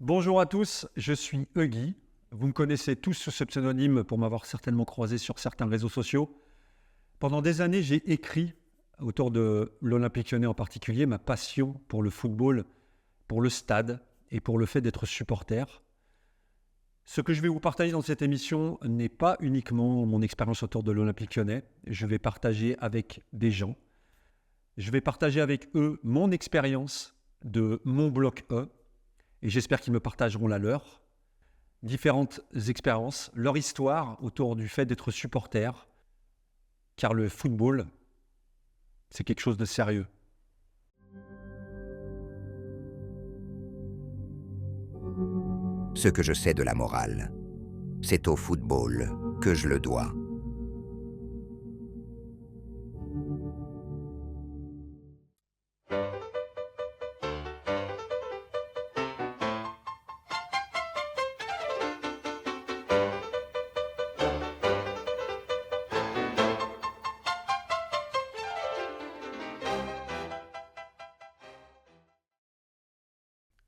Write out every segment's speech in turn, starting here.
Bonjour à tous, je suis Huggy. Vous me connaissez tous sous ce pseudonyme pour m'avoir certainement croisé sur certains réseaux sociaux. Pendant des années, j'ai écrit autour de l'Olympique Lyonnais en particulier ma passion pour le football, pour le stade et pour le fait d'être supporter. Ce que je vais vous partager dans cette émission n'est pas uniquement mon expérience autour de l'Olympique Lyonnais. Je vais partager avec des gens. Je vais partager avec eux mon expérience de mon bloc E et j'espère qu'ils me partageront la leur. Différentes expériences, leur histoire autour du fait d'être supporter, car le football, c'est quelque chose de sérieux. Ce que je sais de la morale, c'est au football que je le dois.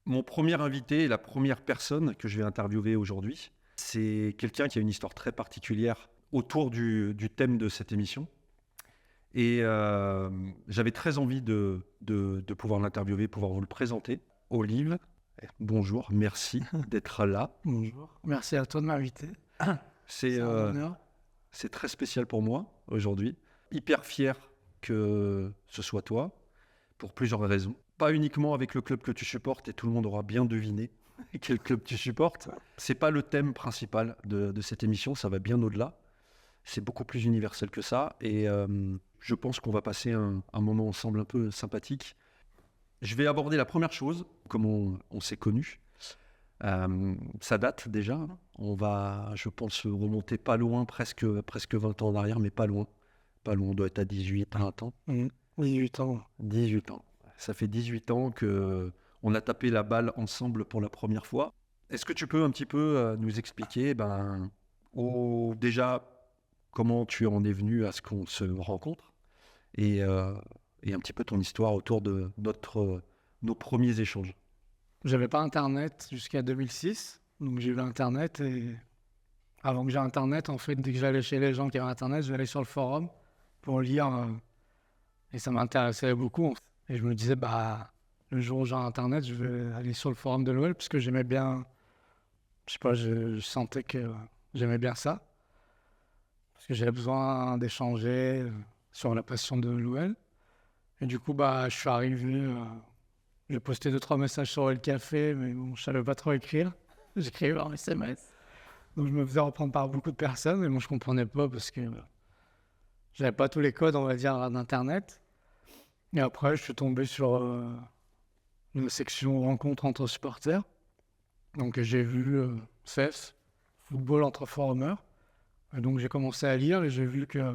Mon premier invité et la première personne que je vais interviewer aujourd'hui, c'est quelqu'un qui a une histoire très particulière autour du thème de cette émission. Et j'avais très envie de pouvoir l'interviewer, pouvoir vous le présenter. Olive, bonjour, merci d'être là. Bonjour, merci à toi de m'inviter. C'est C'est un honneur. c'est très spécial pour moi aujourd'hui. Hyper fier que ce soit toi, pour plusieurs raisons. Pas uniquement avec le club que tu supportes, et tout le monde aura bien deviné quel club tu supportes. C'est pas le thème principal de cette émission, ça va bien au-delà. C'est beaucoup plus universel que ça, et je pense qu'on va passer un moment ensemble un peu sympathique. Je vais aborder la première chose, comment on s'est connus. Ça date déjà. On va, je pense, remonter pas loin, presque 20 ans en arrière, mais pas loin. Pas loin, on doit être à 18, 20 ans. 18 ans. 18 ans. Ça fait 18 ans qu'on a tapé la balle ensemble pour la première fois. Est-ce que tu peux un petit peu nous expliquer déjà comment tu en es venu à ce qu'on se rencontre et un petit peu ton histoire autour de nos premiers échanges. J'avais pas Internet jusqu'à 2006, donc j'ai eu Internet et avant que j'ai Internet, en fait, dès que j'allais chez les gens qui avaient Internet, je vais aller sur le forum pour lire et ça m'intéressait beaucoup. Et je me disais, le jour où j'ai Internet, je vais aller sur le forum de l'OL parce que j'aimais bien, je sais pas, je sentais que j'aimais bien ça. Parce que j'avais besoin d'échanger sur la passion de l'OL. Et du coup, je suis arrivé. J'ai posté 2-3 messages sur le café, mais bon, je savais pas trop écrire. J'écrivais en SMS. Donc je me faisais reprendre par beaucoup de personnes, et moi je comprenais pas parce que j'avais pas tous les codes, on va dire, d'Internet. Et après, je suis tombé sur une section rencontre entre supporters. Donc j'ai vu CEF, football entre forumers. Et donc j'ai commencé à lire et j'ai vu que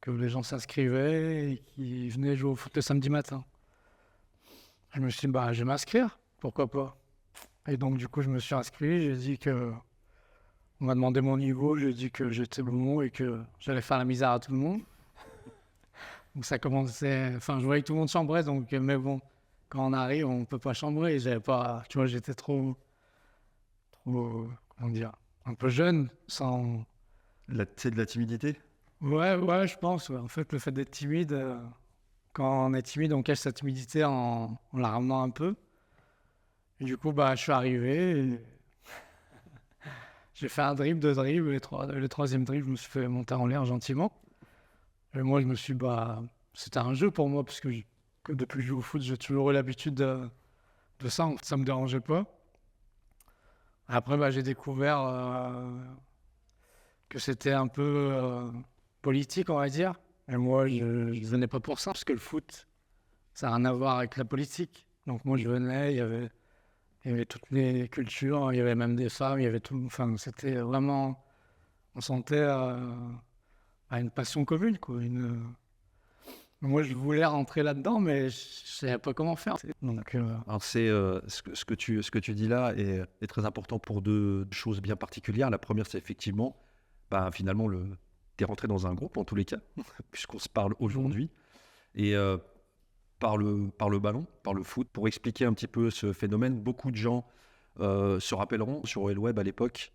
les gens s'inscrivaient et qu'ils venaient jouer au foot le samedi matin. Je me suis dit, je vais m'inscrire, pourquoi pas. Et donc, du coup, je me suis inscrit, j'ai dit que... On m'a demandé mon niveau, j'ai dit que j'étais bon et que j'allais faire la misère à tout le monde. Donc ça commençait... Enfin, je voyais que tout le monde chambrait, donc... Mais bon, quand on arrive, on peut pas chambrer. J'avais pas... Tu vois, j'étais trop... Comment dire? Un peu jeune, sans... C'est de la timidité? Ouais, je pense. Ouais. En fait, le fait d'être timide... Quand on est timide, on cache sa timidité en la ramenant un peu. Et du coup, je suis arrivé. Et... J'ai fait un dribble, deux dribbles. Le troisième dribble, je me suis fait monter en l'air gentiment. Et moi, je me suis c'était un jeu pour moi, parce que depuis que je joue au foot, j'ai toujours eu l'habitude de ça. Ça me dérangeait pas. Après, j'ai découvert que c'était un peu politique, on va dire. Et moi, je ne venais pas pour ça, parce que le foot, ça n'a rien à voir avec la politique. Donc moi, je venais, il y avait toutes les cultures, il y avait même des femmes, il y avait tout. Enfin, c'était vraiment... On sentait une passion commune, quoi. Moi, je voulais rentrer là-dedans, mais je ne savais pas comment faire. Donc, Alors ce que tu dis là est très important pour deux choses bien particulières. La première, c'est effectivement, finalement, tu es rentré dans un groupe, en tous les cas, puisqu'on se parle aujourd'hui. Et par le ballon, par le foot, pour expliquer un petit peu ce phénomène, beaucoup de gens se rappelleront sur le web à l'époque.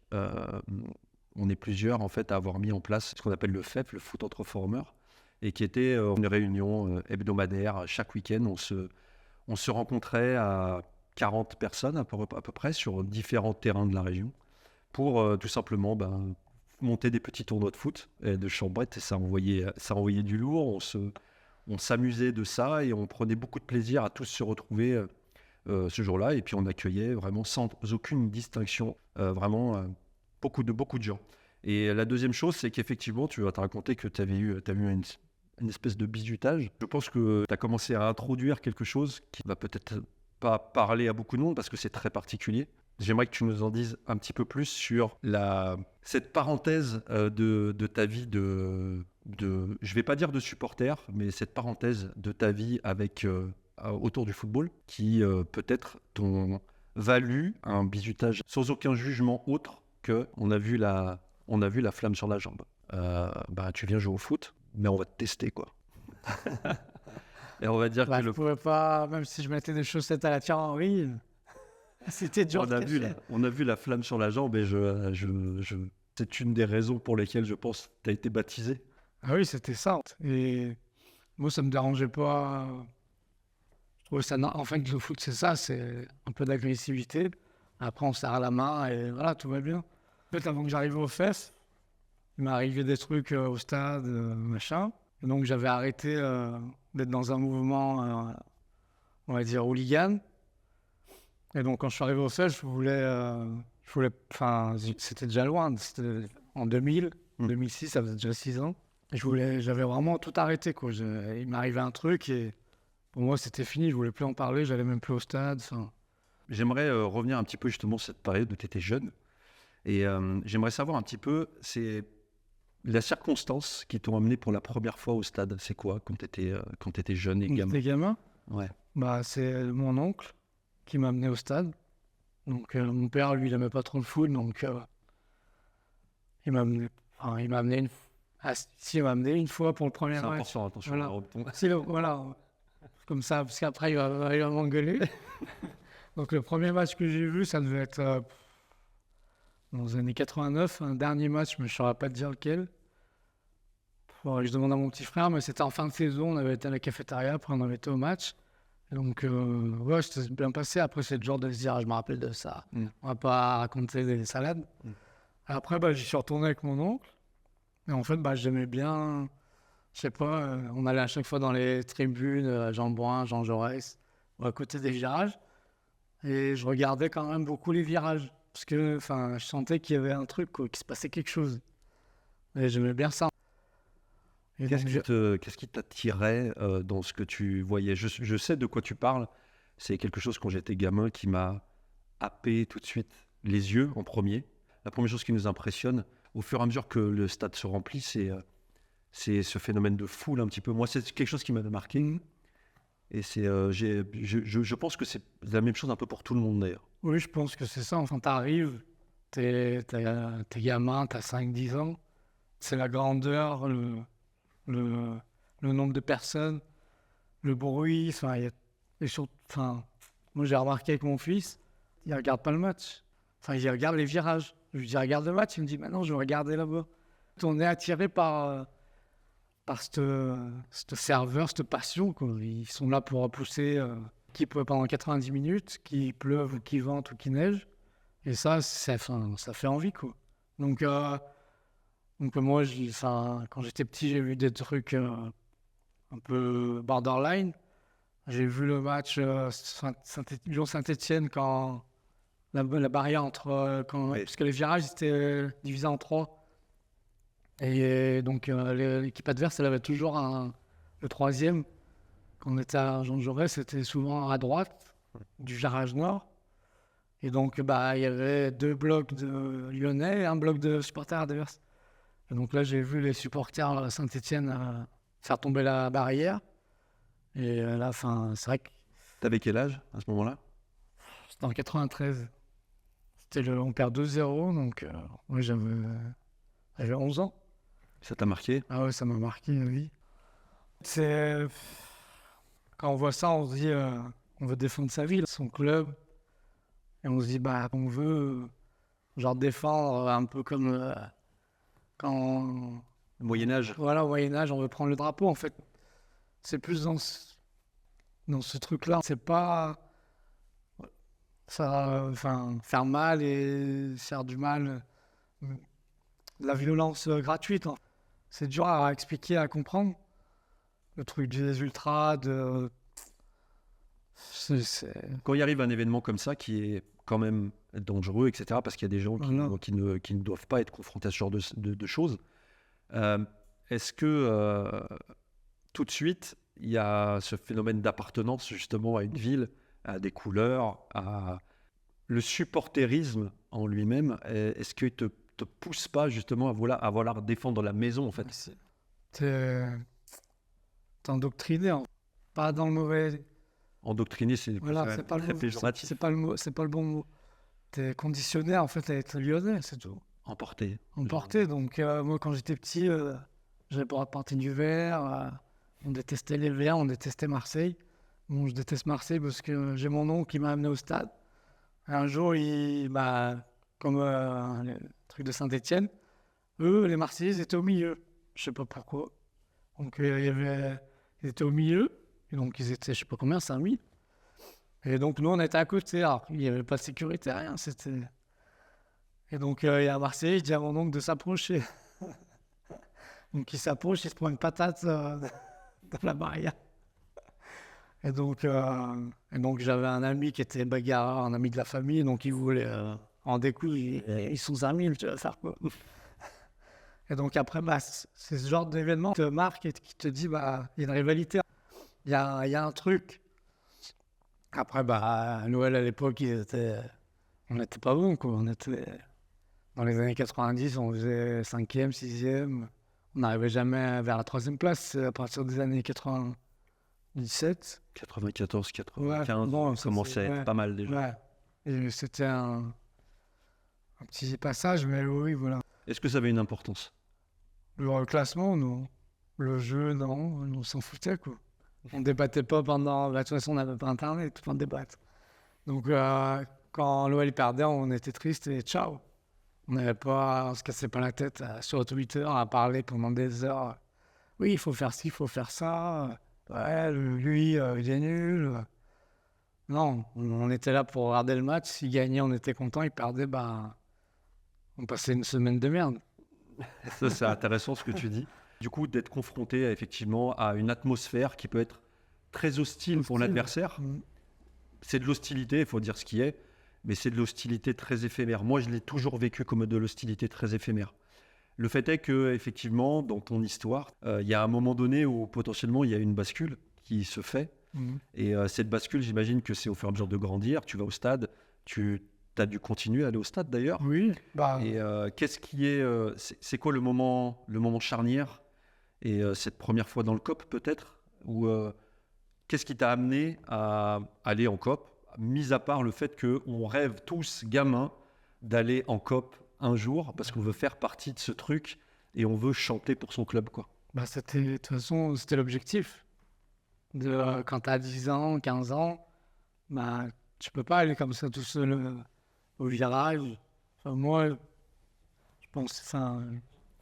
On est plusieurs en fait à avoir mis en place ce qu'on appelle le FEF, le Foot Entre Formeurs, et qui était une réunion hebdomadaire. Chaque week-end, on se rencontrait à 40 personnes à peu près sur différents terrains de la région pour tout simplement monter des petits tournois de foot et de chambrette, et ça envoyait du lourd. On s'amusait de ça et on prenait beaucoup de plaisir à tous se retrouver ce jour-là, et puis on accueillait vraiment sans aucune distinction beaucoup de gens. Et la deuxième chose, c'est qu'effectivement, tu vas te raconter que tu avais eu une espèce de bizutage. Je pense que tu as commencé à introduire quelque chose qui va peut-être pas parler à beaucoup de monde parce que c'est très particulier. J'aimerais que tu nous en dises un petit peu plus sur cette parenthèse de ta vie je vais pas dire de supporter, mais cette parenthèse de ta vie autour du football qui peut-être t'ont valu un bizutage sans aucun jugement autre que on a vu la flamme sur la jambe. Tu viens jouer au foot, mais on va te tester, quoi. Et on va dire que Je pouvais pas, même si je mettais des chaussettes à la Thierry Henry, c'était dur. On a vu la flamme sur la jambe, et c'est une des raisons pour lesquelles je pense que tu as été baptisé. Ah oui, c'était ça. Et moi, ça me dérangeait pas. Je trouvais ça. Enfin, le foot, c'est ça, c'est un peu d'agressivité. Après, on serre la main et voilà, tout va bien. En fait, avant que j'arrive au FEF, il m'est arrivé des trucs au stade, machin. Et donc, j'avais arrêté d'être dans un mouvement, on va dire, hooligan. Et donc, quand je suis arrivé au FEF, je voulais. Enfin, c'était déjà loin. C'était en 2000, 2006, ça faisait déjà 6 ans. Et j'avais vraiment tout arrêté, quoi. Il m'est arrivé un truc et pour moi, c'était fini. Je voulais plus en parler. J'allais même plus au stade. J'aimerais revenir un petit peu justement sur cette période où tu étais jeune. Et j'aimerais savoir un petit peu, c'est la circonstance qui t'ont amené pour la première fois au stade. C'est quoi quand tu étais jeune et gamin? Quand j'étais gamin, Ouais. C'est mon oncle qui m'a amené au stade. Donc mon père, lui, il n'aimait pas trop le foot. Donc il m'a amené une fois pour le premier match. C'est important, attention. Voilà. Voilà. Comme ça, parce qu'après, il va m'engueuler. Donc le premier match que j'ai vu, ça devait être dans les années 89, un dernier match, mais je ne saurais pas te dire lequel. Je demande à mon petit frère, mais c'était en fin de saison, on avait été à la cafétéria, après on avait été au match. Donc, ouais, c'était bien passé. Après, c'est le genre de se dire, je me rappelle de ça. On va pas raconter des salades. Après, j'y suis retourné avec mon oncle. Et en fait, j'aimais bien, je sais pas, on allait à chaque fois dans les tribunes, Jean Bouin, Jean Jaurès, à côté des virages. Et je regardais quand même beaucoup les virages. Parce que je sentais qu'il y avait un truc, quoi, qu'il se passait quelque chose. Et j'aimais bien ça. Et Qu'est-ce qui t'attirait dans ce que tu voyais? Je sais de quoi tu parles. C'est quelque chose, quand j'étais gamin, qui m'a happé tout de suite les yeux en premier. La première chose qui nous impressionne, au fur et à mesure que le stade se remplit, c'est ce phénomène de foule un petit peu. Moi, c'est quelque chose qui m'avait marqué. Et je pense que c'est la même chose un peu pour tout le monde, d'ailleurs. Oui, je pense que c'est ça. Enfin, t'arrives, t'es gamin, t'as 5-10 ans. C'est la grandeur, le nombre de personnes, le bruit. Moi, j'ai remarqué avec mon fils, il ne regarde pas le match. Il regarde les virages. Je lui dis, regarde le match. Il me dit, maintenant, je vais regarder là-bas. On est attiré par cette ferveur, cette passion, quoi. Ils sont là pour repousser qu'il pleuve pendant 90 minutes, qu'il pleuve ou qu'il vente ou qu'il neige. Et ça fait envie, quoi. Donc moi, quand j'étais petit, j'ai vu des trucs un peu borderline. J'ai vu le match Lyon-Saint-Etienne quand la barrière entre... Parce que les virages étaient divisés en 3. Et donc l'équipe adverse, elle avait toujours le troisième. Quand on était à Jean Jaurès, c'était souvent à droite du virage nord. Et donc il y avait 2 blocs de Lyonnais et un bloc de supporters adverses. Et donc là, j'ai vu les supporters Saint-Etienne faire tomber la barrière. Et là, c'est vrai que... T'avais quel âge à ce moment-là? C'était en 93. On perd 2-0, donc moi j'avais 11 ans. Ça t'a marqué? Ah ouais, ça m'a marqué, oui. Quand on voit ça, on se dit on veut défendre sa ville, son club. Et on se dit, bah, on veut genre défendre un peu comme quand, Moyen-Âge. voilà, au Moyen-Âge, on veut prendre le drapeau. En fait, c'est plus dans ce truc-là. C'est pas ça, enfin, faire mal et faire du mal, de la violence gratuite, hein. C'est dur à expliquer, à comprendre. Le truc des ultras, Quand il arrive un événement comme ça qui est quand même dangereux, etc., parce qu'il y a des gens Voilà. qui ne doivent pas être confrontés à ce genre de choses, euh, est-ce que tout de suite, il y a ce phénomène d'appartenance justement à une ville, à des couleurs, à le supporterisme en lui-même, est-ce qu'il te pousse pas justement à vouloir défendre la maison en fait? T'es endoctriné, hein. Pas dans le mauvais. Endoctriner, c'est Voilà, c'est pas le très mot. péjoratif. C'est pas le mot, c'est pas le bon mot. T'es conditionné en fait à être lyonnais, c'est tout. Emporté. Emporté. Donc moi quand j'étais petit, j'avais pas porté du verre. On détestait les verts, on détestait Marseille. Bon, je déteste Marseille parce que j'ai mon oncle qui m'a amené au stade. Un jour, comme le truc de Saint-Étienne, eux, les Marseillais, ils étaient au milieu. Je sais pas pourquoi. Donc ils étaient au milieu. Et donc ils étaient, je sais pas combien, 5000. Et donc nous, on était à côté. Alors, il n'y avait pas de sécurité, rien. Et donc il y a Marseille, il dit à mon oncle de s'approcher. Donc il s'approche, il se prend une patate dans la barrière. Et donc j'avais un ami qui était bagarreur, un ami de la famille, donc il voulait en découdre. Ils sont amis, tu vas faire quoi? Et donc après, c'est ce genre d'événement qui te marque et qui te dit, bah, il y a une rivalité, il y a un truc. Après, bah, à Noël à l'époque, on n'était pas bon, quoi. Dans les années 90, on faisait 5e, 6e. On n'arrivait jamais vers la 3e place. C'est à partir des années 97. 94, 95, Ouais, bon, ça commençait à être ouais, pas mal déjà. ouais. Et c'était un petit passage, mais oui, voilà. Est-ce que ça avait une importance? Le classement, non. Le jeu, non. On s'en foutait, quoi. On débattait pas pendant. De toute façon, on n'avait pas Internet pour débattre. Donc, quand l'OL perdait, on était triste et ciao. On se cassait pas la tête sur Twitter à parler pendant des heures. Oui, il faut faire ci, il faut faire ça. Ouais, lui, il est nul. Non, on était là pour regarder le match. S'il gagnait, on était content. Il perdait, bah, on passait une semaine de merde. Ça, c'est intéressant ce que tu dis. Du coup, d'être confronté effectivement à une atmosphère qui peut être très hostile pour l'adversaire. C'est de l'hostilité, il faut dire ce qui est, mais c'est de l'hostilité très éphémère. Moi, je l'ai toujours vécu comme de l'hostilité très éphémère. Le fait est que, effectivement, dans ton histoire, il y a un moment donné où potentiellement il y a une bascule qui se fait. Et cette bascule, j'imagine que c'est au fur et à mesure de grandir. Tu vas au stade, tu as dû continuer à aller au stade d'ailleurs. Oui, bah, Et qu'est-ce qui est, c'est quoi le moment charnière et cette première fois dans le COP peut-être, ou qu'est-ce qui t'a amené à aller en COP, mis à part le fait qu'on rêve tous gamins d'aller en COP un jour parce qu'on veut faire partie de ce truc et on veut chanter pour son club, quoi. de toute façon, c'était l'objectif. Quand tu as 10 ans, 15 ans, bah, tu peux pas aller comme ça tout seul au virage. Enfin, moi, je pense, enfin,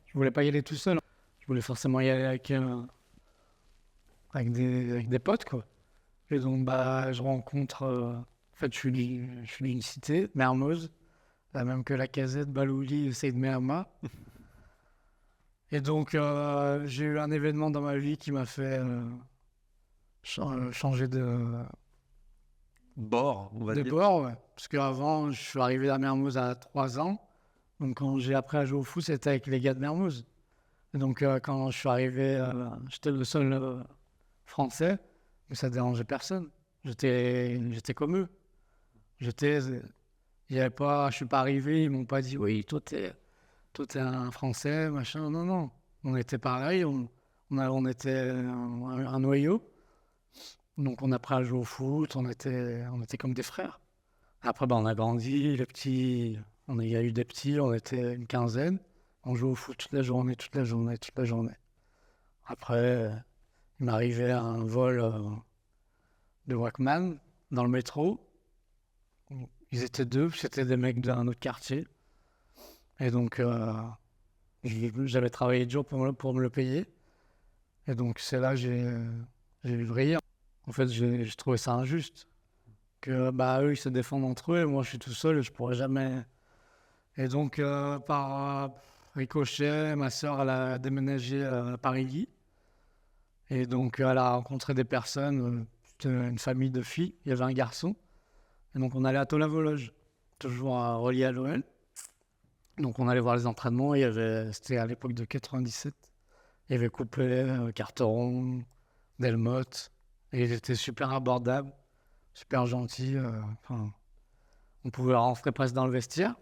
je voulais pas y aller tout seul. Je voulais forcément y aller avec des potes, quoi. Et donc, bah, je rencontre. En fait, je suis d'une cité, Mermoz, la même que la Casette, Balouli, Seyd Merma. Et donc, j'ai eu un événement dans ma vie qui m'a fait changer de Bord, on va dire. bord. Ouais. Parce qu'avant, je suis arrivé à Mermoz à 3 ans. Donc, quand j'ai appris à jouer au foot, c'était avec les gars de Mermoz. Et donc, quand je suis arrivé, j'étais le seul français, mais ça dérangeait personne. J'étais comme eux. Il y avait pas, je suis pas arrivé, ils m'ont pas dit, oui, toi, t'es un Français, machin. Non, non. On était pareil, on était un noyau. Donc, on a appris à jouer au foot, on était comme des frères. Après, on a grandi, les petits, il y a eu des petits, on était une quinzaine. On jouait au foot toute la journée. Après, il m'arrivait un vol de Walkman dans le métro. Ils étaient deux, c'était des mecs d'un autre quartier. Et donc, j'avais travaillé dur pour me le payer. Et donc, c'est là que j'ai vrillé. En fait, j'ai trouvé ça injuste. Que eux, ils se défendent entre eux et moi, je suis tout seul et je pourrais jamais. Et donc, par ricochet, ma sœur, elle a déménagé à Paris. Et donc, elle a rencontré des personnes, c'était une famille de filles, il y avait un garçon. Et donc, on allait à Tolave-aux-Loges, toujours relié à l'OL. Donc, on allait voir les entraînements. C'était à l'époque de 97. Il y avait Coupet, Carteron, Delmotte. Et ils étaient super abordables, super gentils. On pouvait rentrer presque dans le vestiaire.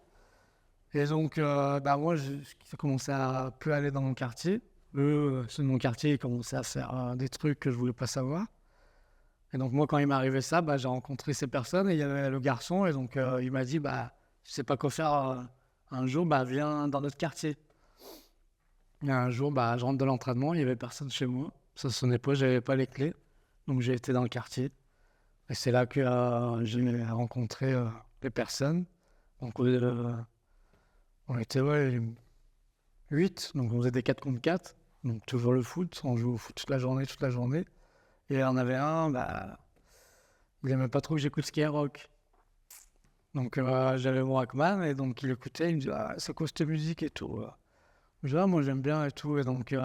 Et donc, moi, j'ai commencé à peu aller dans mon quartier. Eux, ceux de mon quartier, ils commençaient à faire des trucs que je voulais pas savoir. Et donc, moi, quand il m'est arrivé ça, j'ai rencontré ces personnes et il y avait le garçon. Et donc, il m'a dit, je sais pas quoi faire un jour, viens dans notre quartier. Et un jour, je rentre de l'entraînement, il y avait personne chez moi. Ça sonnait pas, j'avais pas les clés. Donc, j'ai été dans le quartier. Et c'est là que j'ai rencontré les personnes. Donc, on était 8, donc on faisait des 4 contre 4. Donc, toujours le foot, on joue au foot toute la journée. Et il y en avait un, il n'aimait pas trop que j'écoute Skyrock. Donc, j'avais mon Walkman et donc il écoutait, il me dit c'est quoi cette musique et tout. Je dis moi j'aime bien et tout. Et donc,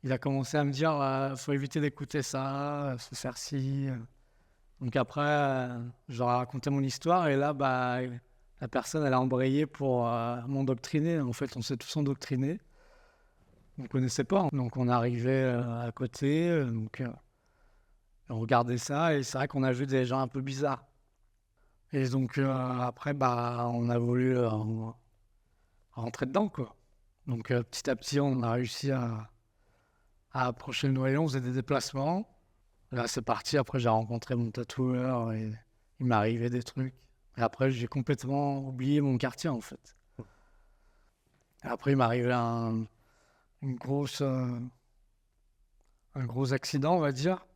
il a commencé à me dire faut éviter d'écouter ça, faut faire ci. Donc, après, je leur ai raconté mon histoire et là, la personne, elle a embrayé pour m'endoctriner. En fait, on s'est tous endoctrinés. On ne connaissait pas. Donc, on arrivait à côté. On regardait ça et c'est vrai qu'on a vu des gens un peu bizarres. Et donc, après, on a voulu rentrer dedans, quoi. Donc, petit à petit, on a réussi à approcher le noyau. On faisait des déplacements. Là, c'est parti. Après, j'ai rencontré mon tatoueur et il m'est arrivé des trucs. Et après, j'ai complètement oublié mon quartier, en fait. Et après, il m'est arrivé un gros accident, on va dire.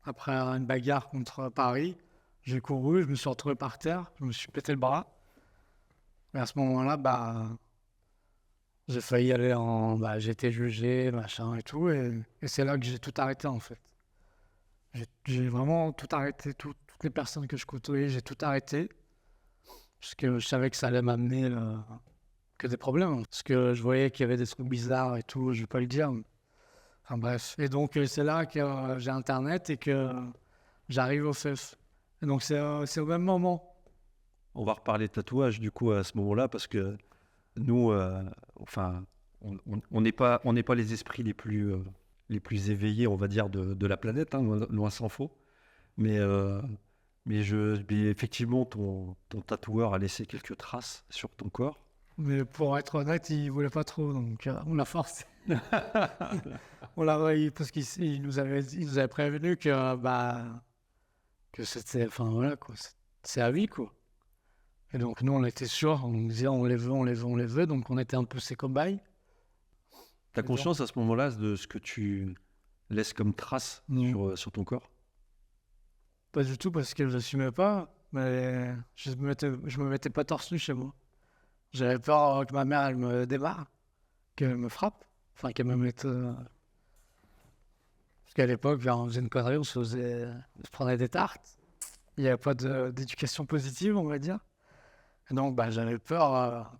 Après une bagarre contre Paris, j'ai couru, je me suis retrouvé par terre, je me suis pété le bras. Et à ce moment-là, j'ai failli aller j'ai été jugé, machin et tout. Et c'est là que j'ai tout arrêté, en fait. J'ai vraiment tout arrêté, toutes les personnes que je côtoyais, j'ai tout arrêté. Parce que je savais que ça allait m'amener que des problèmes. Parce que je voyais qu'il y avait des trucs bizarres et tout, je ne vais pas le dire. Enfin bref. Et donc, c'est là que j'ai Internet et que j'arrive au FEF. Et donc, c'est au même moment. On va reparler de tatouage du coup à ce moment-là parce que nous, on n'est pas les esprits les plus éveillés, on va dire, de la planète, hein, loin s'en faut. Mais effectivement, ton tatoueur a laissé quelques traces sur ton corps. Mais pour être honnête, il voulait pas trop, donc on l'a forcé. Parce qu'il nous avait prévenu que c'était, c'est à vie, quoi. Et donc nous, on était sûrs, on nous disait on les veut, donc on était un peu ses cobayes. T'as conscience à ce moment-là de ce que tu laisses comme trace sur ton corps? Pas du tout, parce que je n'assumais pas, mais je me mettais pas torse nu chez moi. J'avais peur que ma mère, elle me démarre, qu'elle me frappe, qu'elle me mette... Parce qu'à l'époque, on faisait une connerie, on se prenait des tartes. Il n'y avait pas d'éducation positive, on va dire. Et donc, j'avais peur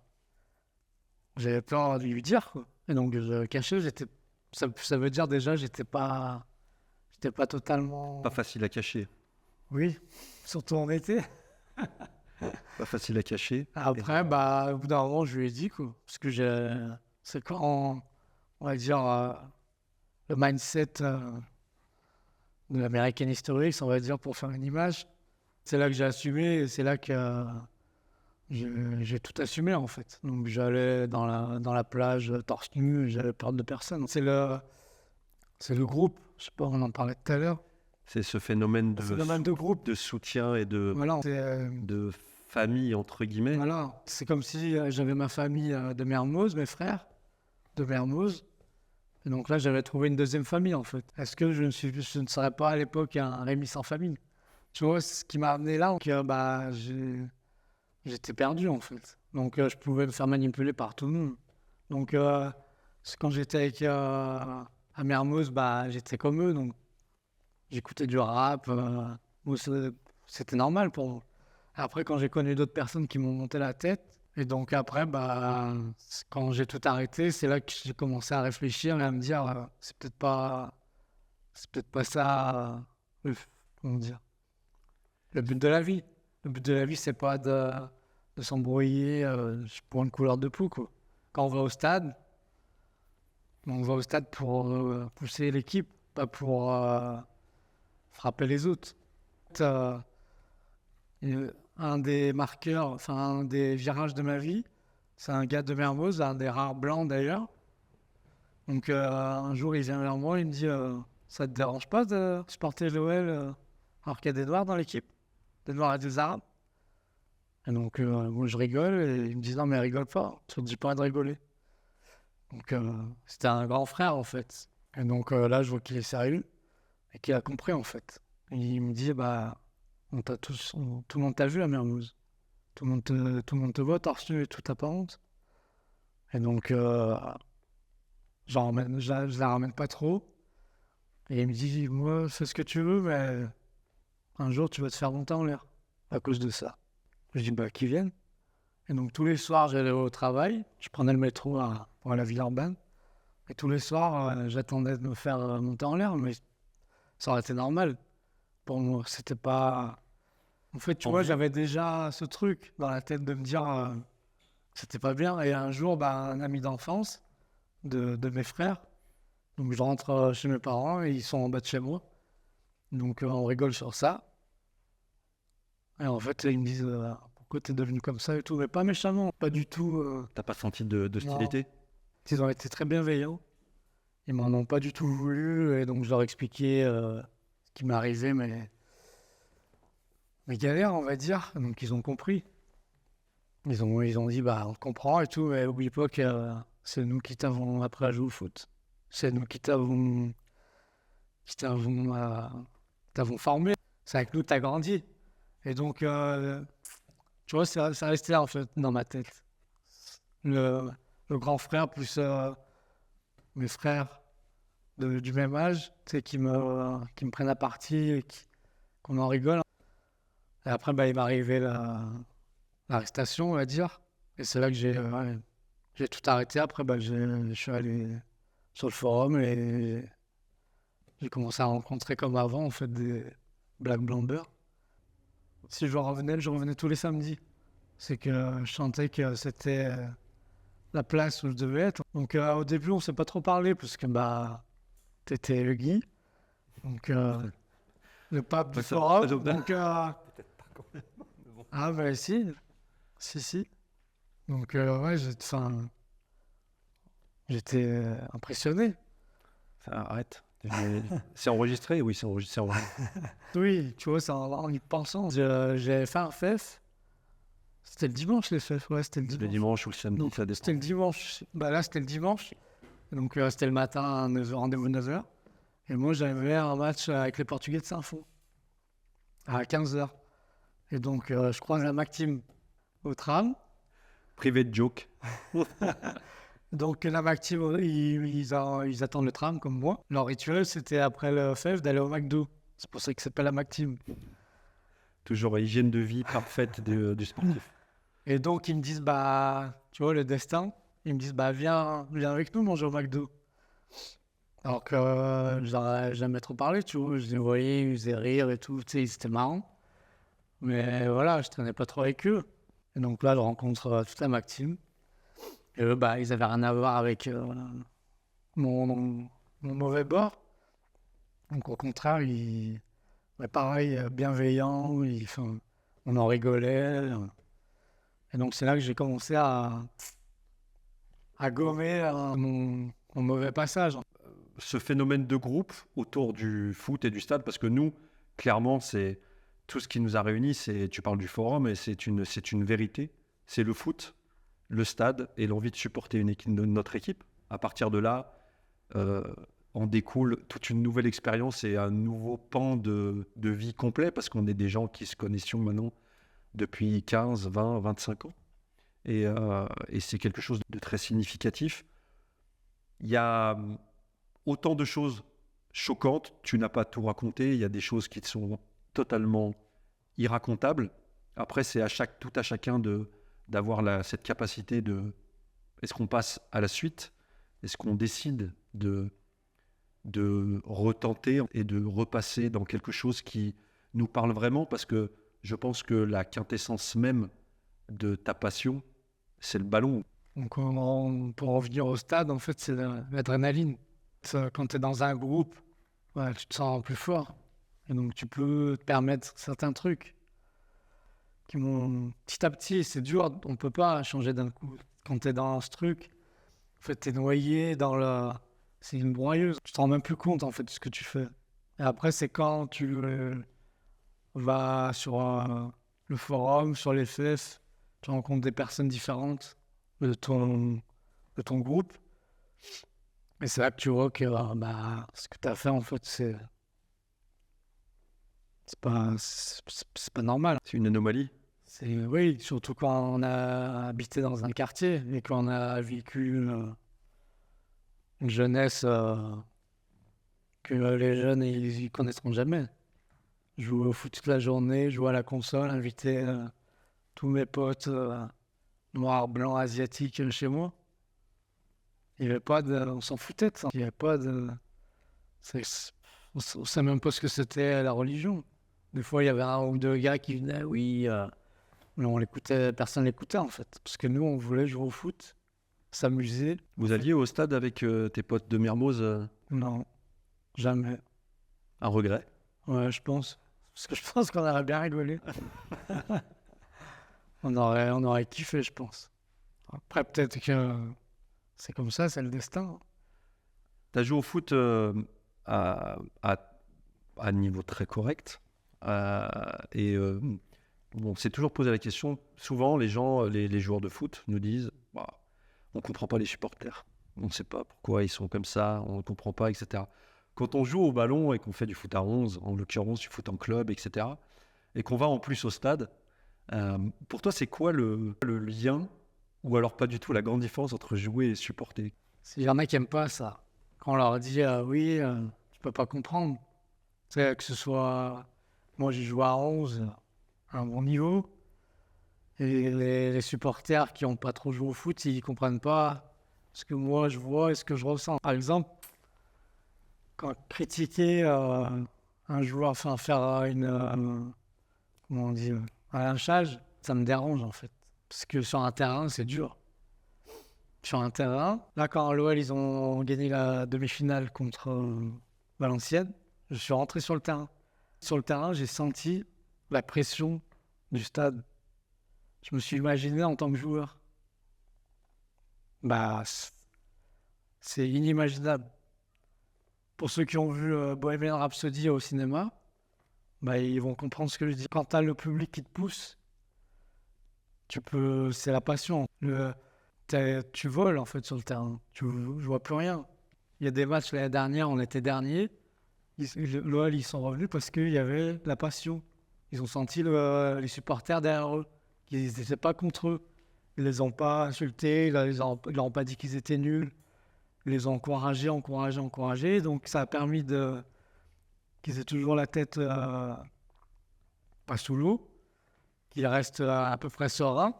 de lui dire, quoi. Et donc, je cachais, ça veut dire déjà, j'étais pas totalement... Pas facile à cacher. Oui, surtout en été. Pas facile à cacher. Après, au bout d'un moment, je lui ai dit, quoi. Parce que c'est quand, on va dire, le mindset de l'American History, on va dire, pour faire une image. C'est là que j'ai assumé et c'est là que j'ai tout assumé, en fait. Donc, j'allais dans la plage torse nu, j'avais peur de personne. C'est le groupe, je sais pas, on en parlait tout à l'heure. C'est ce phénomène de groupe, de soutien et de famille, entre guillemets. Voilà, c'est comme si j'avais ma famille de Mermoz, mes frères de Mermoz. Et donc là, j'avais trouvé une deuxième famille, en fait. Est-ce que je ne serais pas à l'époque un Rémi sans famille? Tu vois, ce qui m'a amené là, donc, j'étais perdu en fait. Donc je pouvais me faire manipuler par tout le monde. Donc quand j'étais avec à Mermoz, j'étais comme eux, donc j'écoutais du rap. Bon, c'était normal pour moi. Après, quand j'ai connu d'autres personnes qui m'ont monté la tête, et donc après, quand j'ai tout arrêté, c'est là que j'ai commencé à réfléchir et à me dire, c'est peut-être pas ça, comment dire, le but de la vie. Le but de la vie, c'est pas de s'embrouiller pour une couleur de peau, quoi. Quand on va au stade pour pousser l'équipe, pas pour frapper les autres. Euh, un des marqueurs, enfin un des virages de ma vie, c'est un gars de Mermoz, un des rares blancs d'ailleurs. Donc un jour, il vient vers moi, il me dit ça te dérange pas de supporter l'OL alors qu'il y a des noirs dans l'équipe, des noirs et des arabes? Et donc moi je rigole et il me dit non mais rigole pas, tu te dis pas de rigoler. Donc c'était un grand frère en fait. Et donc là je vois qu'il est sérieux et qu'il a compris en fait. Et il me dit tout le monde t'a vu à Mermoz. Tout le monde te voit torse nu et tout, t'as pas honte. Et donc je la ramène pas trop. Et il me dit moi fais ce que tu veux mais un jour tu vas te faire monter en l'air à cause de ça. Je dis qu'ils viennent. Et donc tous les soirs, j'allais au travail, je prenais le métro pour aller à Villeurbanne. Et tous les soirs, j'attendais de me faire monter en l'air, mais ça aurait été normal. Pour moi, c'était pas... En fait, tu vois, j'avais déjà ce truc dans la tête de me dire que c'était pas bien. Et un jour, un ami d'enfance de mes frères, donc je rentre chez mes parents et ils sont en bas de chez moi. Donc on rigole sur ça. Et en fait, ils me disent... pourquoi t'es devenu comme ça et tout, mais pas méchamment, pas du tout. T'as pas senti de hostilité? Ils ont été très bienveillants. Ils m'en ont pas du tout voulu et donc je leur expliquais ce qui m'arrivait, mes galères, on va dire. Donc ils ont compris. Ils ont dit on comprend et tout, mais oublie pas que c'est nous qui t'avons appris à jouer au foot. C'est nous qui t'avons formé. C'est avec nous que t'as grandi. Et donc tu vois, ça restait là en fait dans ma tête. Le grand frère plus mes frères du même âge, tu sais, qui me prennent à partie et qu'on en rigole. Et après, il m'est arrivé l'arrestation, on va dire. Et c'est là que j'ai tout arrêté. Après, je suis allé sur le forum et j'ai commencé à rencontrer comme avant, en fait, des Black Blambers. Si je revenais tous les samedis. C'est que je sentais que c'était la place où je devais être. Donc au début, on ne s'est pas trop parlé parce que t'étais le Guy. Donc le pape du forum. Donc si. Donc ouais, j'étais impressionné. Arrête. C'est enregistré? Oui, c'est enregistré. Oui, tu vois, en y pensant. J'ai fait un FEF. C'était le dimanche, les FEF. Ouais, c'était le dimanche. Le dimanche ou le samedi, donc, ça dépend. C'était le dimanche. Là, c'était le dimanche. Donc, c'était le matin, à 9h, rendez-vous 9h. Et moi, j'avais un match avec les Portugais de Saint-Fond à 15h. Et donc, je croise la MacTeam au tram. Privé de joke. Donc, la MacTeam, ils attendent le tram comme moi. Leur rituel, c'était après le FEF d'aller au McDo. C'est pour ça qu'il s'appelle la MacTeam. Toujours hygiène de vie parfaite du sportif. Et donc, ils me disent, tu vois, le destin, ils me disent, viens avec nous manger au McDo. Alors que j'aurais jamais trop parlé, tu vois. Je les voyais, ils faisaient rire et tout, tu sais, c'était marrant. Mais voilà, je traînais pas trop avec eux. Et donc là, je rencontre toute la MacTeam. Et eux, ils avaient rien à voir avec mon mauvais bord. Donc au contraire, pareil, bienveillant, on en rigolait. Et donc c'est là que j'ai commencé à gommer mon mauvais passage. Ce phénomène de groupe autour du foot et du stade, parce que nous, clairement, c'est tout ce qui nous a réunis, tu parles du forum, et c'est une vérité. C'est le foot, le stade et l'envie de supporter notre équipe. À partir de là, en découle toute une nouvelle expérience et un nouveau pan de vie complet, parce qu'on est des gens qui se connaissent maintenant depuis 15, 20, 25 ans. Et c'est quelque chose de très significatif. Il y a autant de choses choquantes, tu n'as pas tout raconté, il y a des choses qui sont totalement irracontables. Après, c'est tout à chacun d'avoir cette capacité de... Est-ce qu'on passe à la suite? Est-ce qu'on décide de retenter et de repasser dans quelque chose qui nous parle vraiment? Parce que je pense que la quintessence même de ta passion, c'est le ballon. Donc, pour revenir au stade, en fait, c'est l'adrénaline. Quand tu es dans un groupe, ouais, tu te sens plus fort. Et donc, tu peux te permettre certains trucs qui m'ont... Petit à petit, c'est dur, on ne peut pas changer d'un coup. Quand tu es dans ce truc, en fait, tu es noyé dans le... C'est une broyeuse. Tu te rends même plus compte, en fait, de ce que tu fais. Et après, c'est quand tu vas sur le forum, sur les FF, tu rencontres des personnes différentes de ton groupe. Et c'est là que tu vois que ce que tu as fait, en fait, c'est pas normal. C'est une anomalie. Oui, surtout quand on a habité dans un quartier et qu'on a vécu une jeunesse que les jeunes ils connaîtront jamais. Jouer au foot toute la journée, jouer à la console, inviter tous mes potes noirs, blancs, asiatiques chez moi. Il y avait pas de... On s'en foutait de ça. Il n'y avait pas de... On ne savait même pas ce que c'était la religion. Des fois, il y avait un ou deux gars qui venaient, oui, mais on l'écoutait, personne l'écoutait en fait. Parce que nous, on voulait jouer au foot, s'amuser. Vous alliez au stade avec tes potes de Mermoz Non, jamais. Un regret? Ouais, je pense. Parce que je pense qu'on aurait bien rigolé. on aurait kiffé, je pense. Après, peut-être que c'est comme ça, c'est le destin. Tu as joué au foot à un niveau très correct. On s'est toujours posé la question. Souvent, les joueurs de foot nous disent bah, on ne comprend pas les supporters. On ne sait pas pourquoi ils sont comme ça, on ne comprend pas, etc. Quand on joue au ballon et qu'on fait du foot à 11, en l'occurrence du foot en club, etc., et qu'on va en plus au stade, pour toi, c'est quoi le lien, ou alors pas du tout, la grande différence entre jouer et supporter? Il y en a qui n'aiment pas ça. Quand on leur dit oui, tu peux pas comprendre. C'est que ce soit... Moi, j'ai joué à 11, à un bon niveau. Et les supporters qui n'ont pas trop joué au foot, ils ne comprennent pas ce que moi je vois et ce que je ressens. Par exemple, quand critiquer un joueur, enfin faire comment on dit, un lynchage, ça me dérange en fait. Parce que sur un terrain, c'est dur. Sur un terrain, là quand l'OL ils ont gagné la demi-finale contre Valenciennes, je suis rentré sur le terrain. Sur le terrain, j'ai senti la pression du stade. Je me suis imaginé en tant que joueur. C'est inimaginable. Pour ceux qui ont vu Bohemian Rhapsody au cinéma, ils vont comprendre ce que je dis. Quand tu as le public qui te pousse, c'est la passion. Tu voles en fait sur le terrain. Je vois plus rien. Il y a des matchs l'année dernière, on était dernier. L'OL, ils sont revenus parce qu'il y avait la passion. Ils ont senti les supporters derrière eux. Ils n'étaient pas contre eux. Ils ne les ont pas insultés, ils ne leur ont pas dit qu'ils étaient nuls. Ils les ont encouragés. Donc ça a permis qu'ils aient toujours la tête pas sous l'eau, qu'ils restent à peu près sereins.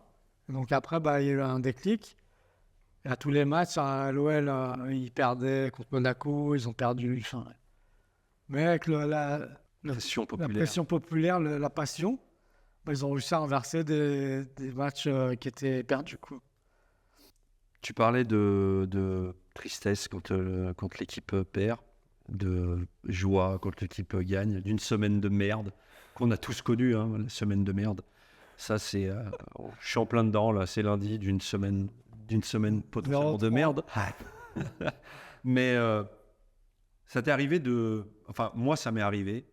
Donc après, il y a eu un déclic. Et à tous les matchs, l'OL, ils perdaient contre Monaco, ils ont perdu. Mais avec la pression populaire, la passion, ils ont réussi à renverser des matchs qui étaient perdus. Tu parlais de tristesse quand l'équipe perd, de joie quand l'équipe gagne, d'une semaine de merde qu'on a tous connue, la semaine de merde. Ça, c'est... je suis en plein dedans, là, c'est lundi d'une semaine potentiellement de merde. Mais ça t'est arrivé Enfin, moi, ça m'est arrivé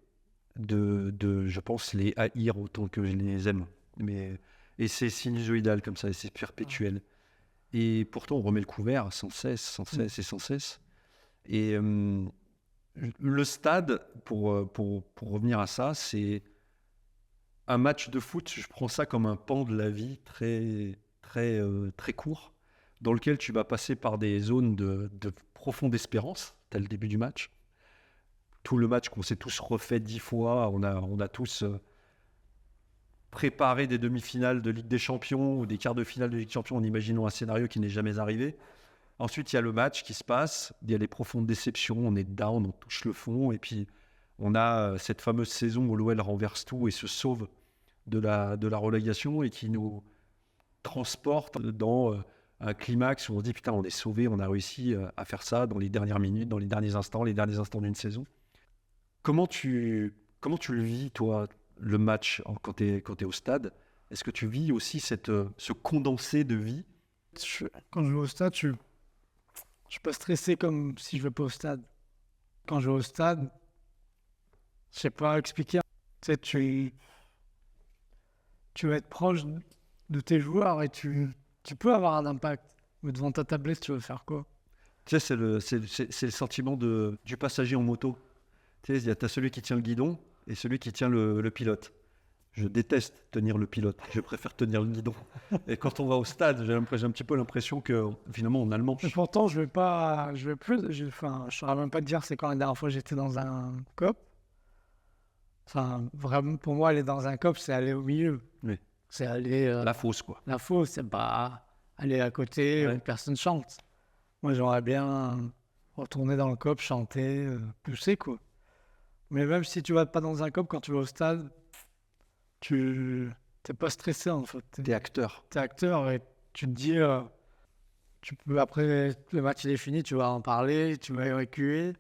je pense, les haïr autant que je les aime. Et c'est sinusoïdal comme ça, et c'est perpétuel. Et pourtant, on remet le couvert sans cesse. Et le stade, pour revenir à ça, c'est un match de foot. Je prends ça comme un pan de la vie très court, dans lequel tu vas passer par des zones de profonde espérance, tel le début du match. Tout le match qu'on s'est tous refait 10 fois, on a tous préparé des demi-finales de Ligue des Champions ou des quarts de finale de Ligue des Champions en imaginant un scénario qui n'est jamais arrivé. Ensuite, il y a le match qui se passe, il y a les profondes déceptions, on est down, on touche le fond, et puis on a cette fameuse saison où l'OL renverse tout et se sauve de la relégation et qui nous transporte dans un climax où on se dit putain, on est sauvé, on a réussi à faire ça dans les dernières minutes, dans les derniers instants d'une saison. Comment tu le vis, toi, le match quand tu es au stade? Est-ce que tu vis aussi ce condensé de vie? Quand je vais au stade, je suis pas stressé comme si je vais pas au stade. Quand je vais au stade, je sais pas expliquer. Tu sais, tu vas être proche de tes joueurs et tu peux avoir un impact. Mais devant ta tablette, tu veux faire quoi? Tu sais, c'est le sentiment du passager en moto. Tu sais, t'as celui qui tient le guidon et celui qui tient le pilote. Je déteste tenir le pilote, je préfère tenir le guidon. Et quand on va au stade, j'ai un petit peu l'impression que finalement on a le manche. Et pourtant, je saurais même pas te dire c'est quand la dernière fois j'étais dans un COP. Enfin, vraiment, pour moi, aller dans un COP, c'est aller au milieu. Oui. C'est aller... La fosse, quoi. La fosse, c'est pas aller à côté où personne chante. Moi, j'aimerais bien retourner dans le COP, chanter, pousser, quoi. Mais même si tu vas pas dans un COP, quand tu vas au stade, t'es pas stressé, en fait. T'es acteur. T'es acteur et tu te dis... tu peux, après, le match il est fini, tu vas en parler, tu vas évacuer,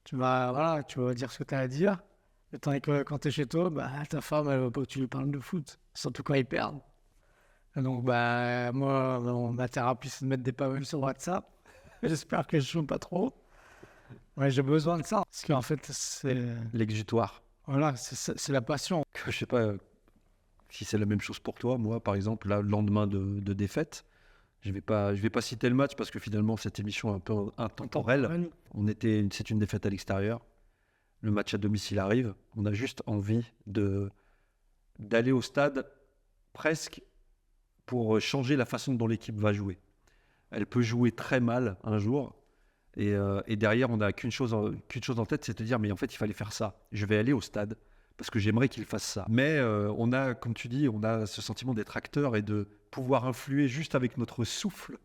tu vas dire ce que tu as à dire. Et tandis que quand tu es chez toi, ta femme, elle veut pas que tu lui parles de foot, surtout quand ils perdent. Et donc, moi, ma thérapie, c'est de mettre des pavés sur WhatsApp. J'espère que je joue pas trop. Ouais, j'ai besoin de ça. Parce qu'en fait, c'est... L'exutoire. Voilà, c'est la passion. Je sais pas si c'est la même chose pour toi. Moi, par exemple, là, le lendemain de défaite, je vais pas citer le match parce que finalement, cette émission est un peu intemporelle. C'est une défaite à l'extérieur. Le match à domicile arrive. On a juste envie d'aller au stade presque pour changer la façon dont l'équipe va jouer. Elle peut jouer très mal un jour. Et derrière, on n'a qu'une chose en tête, c'est de dire, mais en fait, il fallait faire ça. Je vais aller au stade parce que j'aimerais qu'il fasse ça. Mais on a, comme tu dis, on a ce sentiment d'être acteur et de pouvoir influer juste avec notre souffle.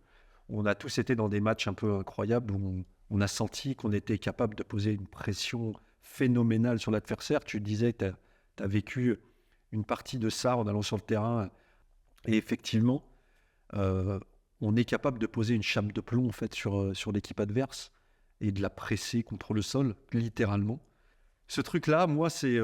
On a tous été dans des matchs un peu incroyables où on a senti qu'on était capable de poser une pression phénoménale sur l'adversaire. Tu disais que tu as vécu une partie de ça en allant sur le terrain. Et effectivement, on est capable de poser une chape de plomb en fait, sur l'équipe adverse et de la presser contre le sol, littéralement. Ce truc-là, moi, c'est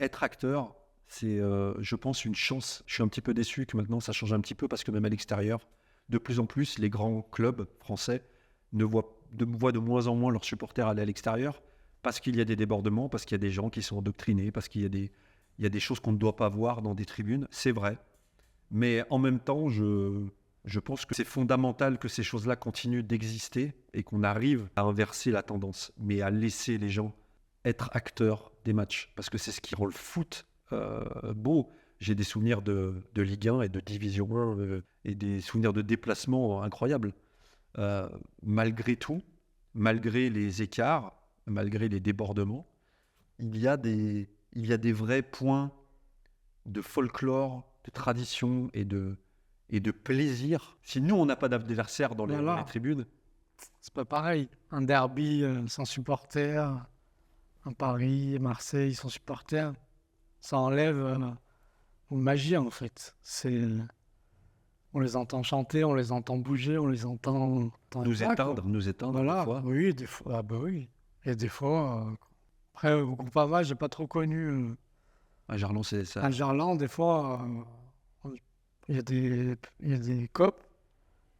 être acteur. C'est, je pense, une chance. Je suis un petit peu déçu que maintenant, ça change un petit peu parce que même à l'extérieur, de plus en plus, les grands clubs français voient de moins en moins leurs supporters aller à l'extérieur parce qu'il y a des débordements, parce qu'il y a des gens qui sont endoctrinés, parce qu'il y a des choses qu'on ne doit pas voir dans des tribunes. C'est vrai. Mais en même temps, je pense que c'est fondamental que ces choses-là continuent d'exister et qu'on arrive à inverser la tendance, mais à laisser les gens être acteurs des matchs, parce que c'est ce qui rend le foot beau. J'ai des souvenirs de Ligue 1 et de Division 1 et des souvenirs de déplacements incroyables. Malgré tout, malgré les écarts, malgré les débordements, il y a des vrais points de folklore, de tradition et de plaisir. Si nous, on n'a pas d'adversaire dans les tribunes... C'est pas pareil. Un derby sans supporters, un Paris, Marseille sans supporters, ça enlève une magie, en fait. On les entend chanter, on les entend bouger, on les entend... Nous éteindre voilà. parfois. Oui, des fois. Ah oui. Et des fois... Après, au Groupama, j'ai pas trop connu... À Gerland, c'est ça. À Gerland, des fois... Il y a des copes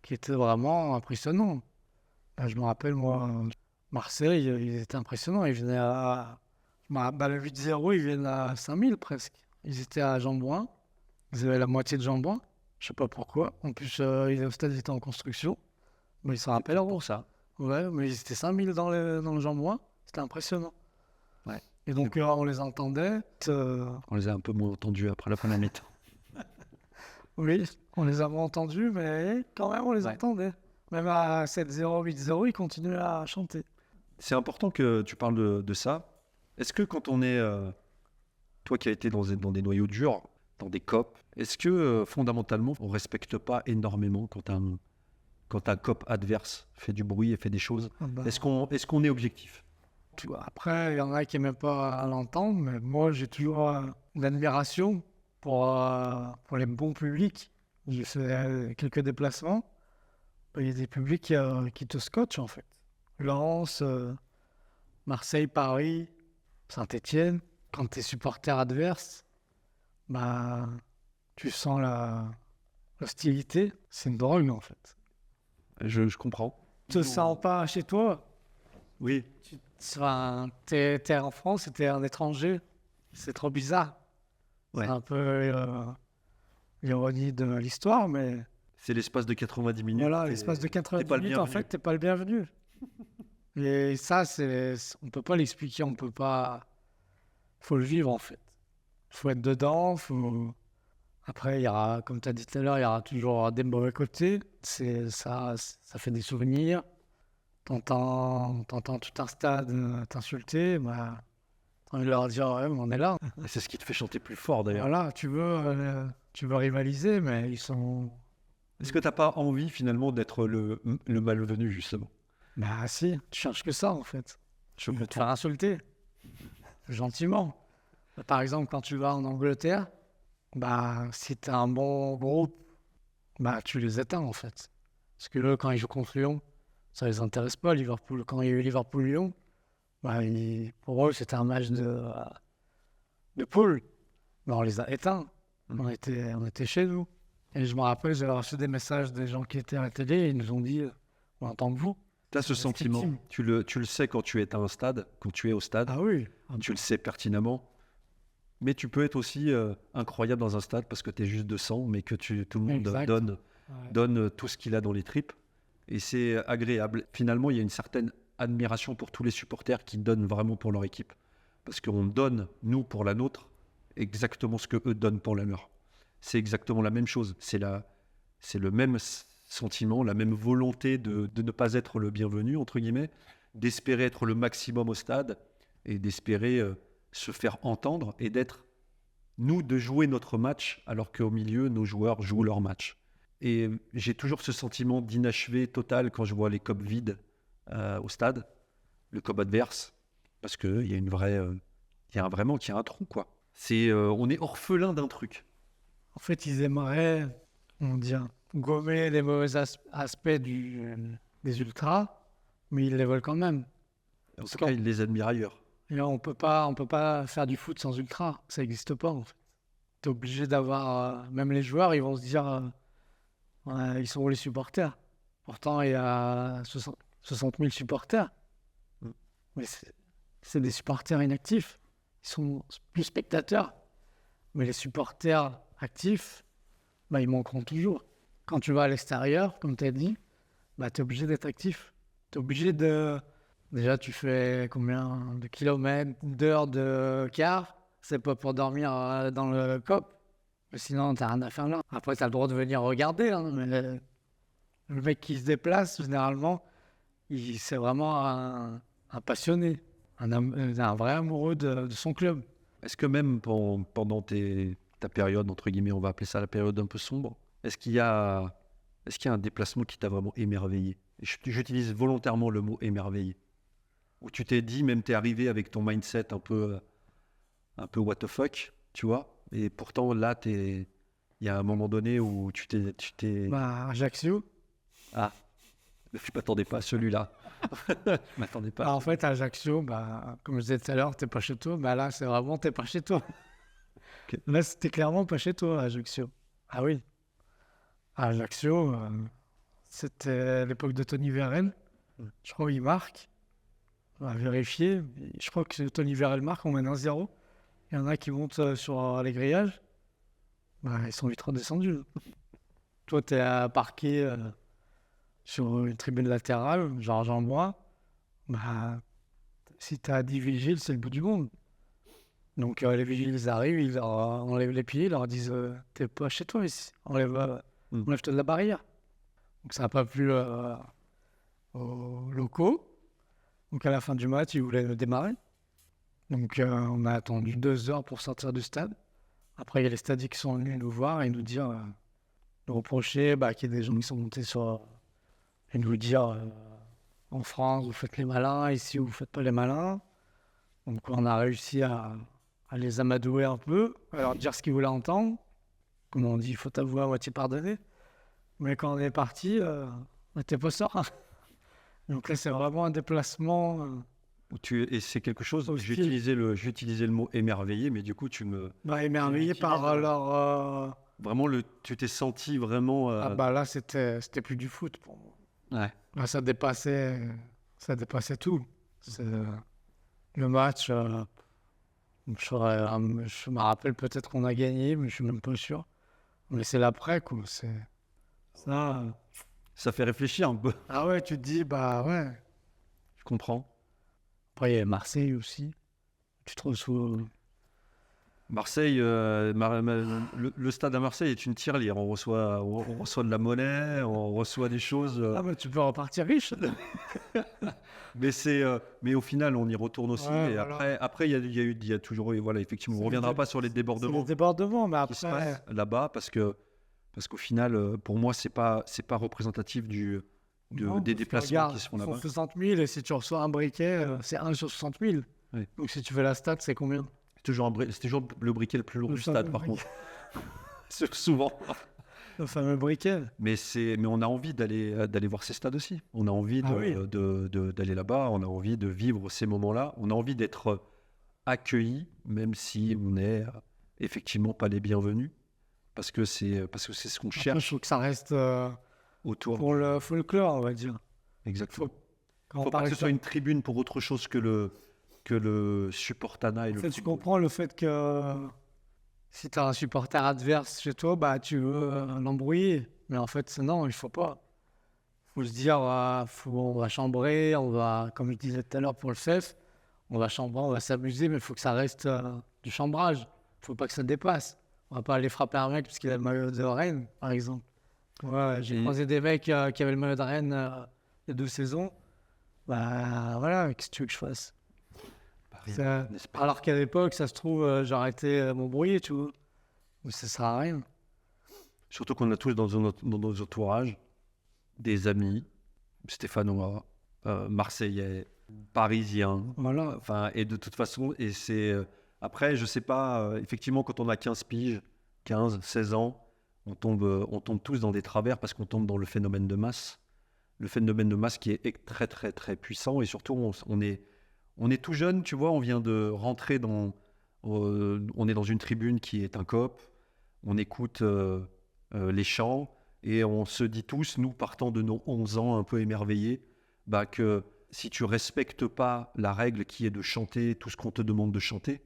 qui étaient vraiment impressionnants. Je me rappelle, moi, Marseille, ils étaient impressionnants. Ils venaient le 8-0, ils viennent à 5000 presque. Ils étaient à Jean-Bouin. Ils avaient la moitié de Jean-Bouin. Je sais pas pourquoi. En plus, au stade, ils étaient en construction. Mais ils s'en rappellent pour ça. Ouais, mais ils étaient 5000 dans le jambon. C'était impressionnant. Ouais. Et donc, on les entendait. On les a un peu moins entendus après la première mi-temps. Oui, on les avait entendus, mais quand même, on les Ouais. entendait. Même à 7-0, 8-0, ils continuaient à chanter. C'est important que tu parles de ça. Est-ce que quand on est, toi qui as été dans des noyaux durs, dans des COP, est-ce que fondamentalement, on ne respecte pas énormément quand un COP adverse fait du bruit et fait des choses? Ah bah, Est-ce qu'on est objectif? tu vois, après, il y en a qui n'aiment pas à l'entendre, mais moi, j'ai toujours une admiration pour les bons publics. J'ai fait quelques déplacements. Il y a des publics qui te scotchent, en fait. Lens, Marseille, Paris, Saint-Étienne. Quand tu es supporter adverse, bah, tu sens l'hostilité. C'est une drogue, en fait. Je comprends. Tu te sens pas chez toi. Oui. Enfin, t'es en France et t'es un étranger. C'est trop bizarre. Ouais. C'est un peu l'ironie de l'histoire, mais C'est l'espace de 90 minutes. voilà, et l'espace de t'es 90 pas le minutes, en bienvenu. fait, t'es pas le bienvenu. Et ça, on peut pas l'expliquer, on peut pas. Faut le vivre, en fait. Faut être dedans, Après, il y aura, comme tu as dit tout à l'heure, il y aura toujours des mauvais côtés. Ça fait des souvenirs. T'entends tout un stade t'insulter, bah, t'as envie de leur dire, ouais, mais on est là. Et c'est ce qui te fait chanter plus fort d'ailleurs. Voilà, tu veux rivaliser, mais ils sont. Est-ce que t'as pas envie finalement d'être le malvenu justement? Bah si, tu cherches que ça en fait. Je veux te faire insulter. Gentiment. Par exemple, quand tu vas en Angleterre, bah si t'as un bon groupe, bah tu les éteins en fait. Parce que eux, quand ils jouent contre Lyon, ça les intéresse pas, Liverpool. Quand il y a eu Liverpool-Lyon, bah, pour eux, c'était un match de poule. Bah, on les a éteints. On était chez nous. Et je me rappelle, j'avais reçu des messages des gens qui étaient à la télé et ils nous ont dit, on entend que vous. Tu as ce sentiment, tu le sais quand tu es à un stade, quand tu es au stade, Ah oui. tu le sais pertinemment. Mais tu peux être aussi incroyable dans un stade parce que tu es juste de sang, mais que tout le monde Exact. donne tout ce qu'il a dans les tripes. Et c'est agréable. Finalement, il y a une certaine admiration pour tous les supporters qui donnent vraiment pour leur équipe. Parce qu'on donne, nous, pour la nôtre, exactement ce qu'eux donnent pour la leur. C'est exactement la même chose. C'est le même sentiment, la même volonté de ne pas être le bienvenu, entre guillemets, d'espérer être le maximum au stade et d'espérer se faire entendre et de jouer notre match alors qu'au milieu, nos joueurs jouent leur match. Et j'ai toujours ce sentiment d'inachevé total quand je vois les copes vides au stade, le cop adverse, parce qu'il y a vraiment qu'il y a un trou, quoi. On est orphelin d'un truc. En fait, ils aimeraient, on dit, gommer les mauvais aspects des ultras, mais ils les veulent quand même. En tout cas, ils les admirent ailleurs. Et là, on peut pas faire du foot sans ultra. Ça n'existe pas, en fait. T'es obligé d'avoir... même les joueurs, ils vont se dire... ils sont où les supporters? Pourtant, il y a 60 000 supporters. Mais c'est des supporters inactifs. Ils sont plus spectateurs. Mais les supporters actifs, bah, ils manqueront toujours. Quand tu vas à l'extérieur, comme tu as dit, bah, tu es obligé d'être actif. Tu es obligé de... Déjà, tu fais combien de kilomètres, d'heures de car? C'est pas pour dormir dans le COP. Mais sinon, t'as rien à faire là. Après, t'as le droit de venir regarder. Hein, mais le mec qui se déplace, généralement, c'est vraiment un passionné. Un vrai amoureux de son club. Est-ce que même pendant ta période, entre guillemets, on va appeler ça la période un peu sombre, est-ce qu'il y a un déplacement qui t'a vraiment émerveillé? J'utilise volontairement le mot émerveillé. Où tu t'es dit, même t'es arrivé avec ton mindset un peu what the fuck, tu vois, et pourtant là, il y a un moment donné où tu t'es... Bah, Ajaccio. Ah, je ne m'attendais pas à celui-là. Je m'attendais pas. En fait, à Ajaccio, bah, comme je disais tout à l'heure, t'es pas chez toi. Bah là, c'est vraiment t'es pas chez toi. Okay. Là, c'était clairement pas chez toi, à Ajaccio. Ah oui. À Ajaccio, c'était l'époque de Tony Vérel. Je crois qu'il marque. On va vérifier. Je crois que Tony Vérel marque, on mène 1-0. Il y en a qui montent sur les grillages. Bah, ils sont vite redescendus. Toi, t'es à parquet, sur une tribune latérale, genre moi, bah, si tu as 10 vigiles, c'est le bout du monde. Donc les vigiles, ils arrivent, ils leur enlèvent les pieds, ils leur disent t'es pas chez toi ici, enlève-toi de la barrière. Donc ça n'a pas plu aux locaux. Donc à la fin du match, ils voulaient démarrer. Donc on a attendu 2 heures pour sortir du stade. Après, il y a les stadiers qui sont venus nous voir et nous dire, nous reprocher qu'il y ait des gens qui sont montés et nous dire en France, vous faites les malins, ici, vous ne faites pas les malins. Donc on a réussi à les amadouer un peu, à leur dire ce qu'ils voulaient entendre. Comme on dit, il faut t'avouer à moitié pardonner. Mais quand on est parti, on n'était pas sort. Donc là, c'est vraiment un déplacement. Et c'est quelque chose, j'ai Hostile. utilisé le mot émerveillé, mais du coup, Émerveillé par leur. vraiment, tu t'es senti vraiment... Là, c'était plus du foot pour moi. Ouais. Là, ça dépassait tout. Le match, je me rappelle peut-être qu'on a gagné, mais je suis même pas sûr. Mais c'est l'après, quoi. C'est ça. Ça fait réfléchir un peu. Ah ouais, tu te dis, ouais. Je comprends. Après, il y a Marseille aussi. Tu te retrouves. Marseille, le stade à Marseille est une tirelire. On reçoit de la monnaie, on reçoit des choses. Tu peux repartir riche. Mais au final, on y retourne aussi. Ouais, et voilà. après, il y a toujours eu, voilà, effectivement, on ne reviendra pas sur les C'est débordements le débordement, mais qui se après. passent là-bas parce qu'au final, pour moi, c'est pas représentatif des déplacements Regarde, qui se font ils font là-bas. 60 000 et si tu reçois un briquet, c'est 1 sur 60 000. Oui. Donc si tu fais la stat, c'est combien? C'est toujours le briquet le plus lourd Le du stade, fameux par briquet. contre. C'est souvent. Le fameux briquet. Mais on a envie d'aller voir ces stades aussi. On a envie Oui. d'aller là-bas. On a envie de vivre ces moments-là. On a envie d'être accueillis, même si on n'est effectivement pas les bienvenus, parce que c'est ce qu'on Après, je cherche trouve que ça reste autour. pour le folklore, on va dire. Exactement. Quand Il on faut pas parle que ce soit une tribune pour autre chose que le supportana et En le fait, tu football. comprends le fait que si tu as un supporter adverse chez toi, tu veux l'embrouiller. Mais en fait, non, il faut pas. Faut se dire, on va chambrer, comme je disais tout à l'heure pour le CEF, on va chambrer, on va s'amuser, mais il faut que ça reste du chambrage. Il faut pas que ça dépasse. On va pas aller frapper un mec parce qu'il a le maillot de Rennes, par exemple. Ouais, j'ai croisé des mecs qui avaient le maillot de Rennes il y a 2 saisons. Voilà, qu'est-ce que tu veux que je fasse? N'est-ce pas? Alors qu'à l'époque, ça se trouve, j'aurais été m'embrouiller, tu vois. Mais ça sert à rien. Surtout qu'on a tous dans nos entourages des amis stéphanois, marseillais, parisiens. Voilà. Enfin, et de toute façon, après, je sais pas, effectivement, quand on a 15 piges, 15, 16 ans, on tombe tous dans des travers parce qu'on tombe dans le phénomène de masse. Le phénomène de masse qui est très, très, très puissant. Et surtout, on est tout jeune, tu vois, on vient de rentrer on est dans une tribune qui est un coop. On écoute les chants et on se dit tous, nous partant de nos 11 ans un peu émerveillés, que si tu respectes pas la règle qui est de chanter tout ce qu'on te demande de chanter,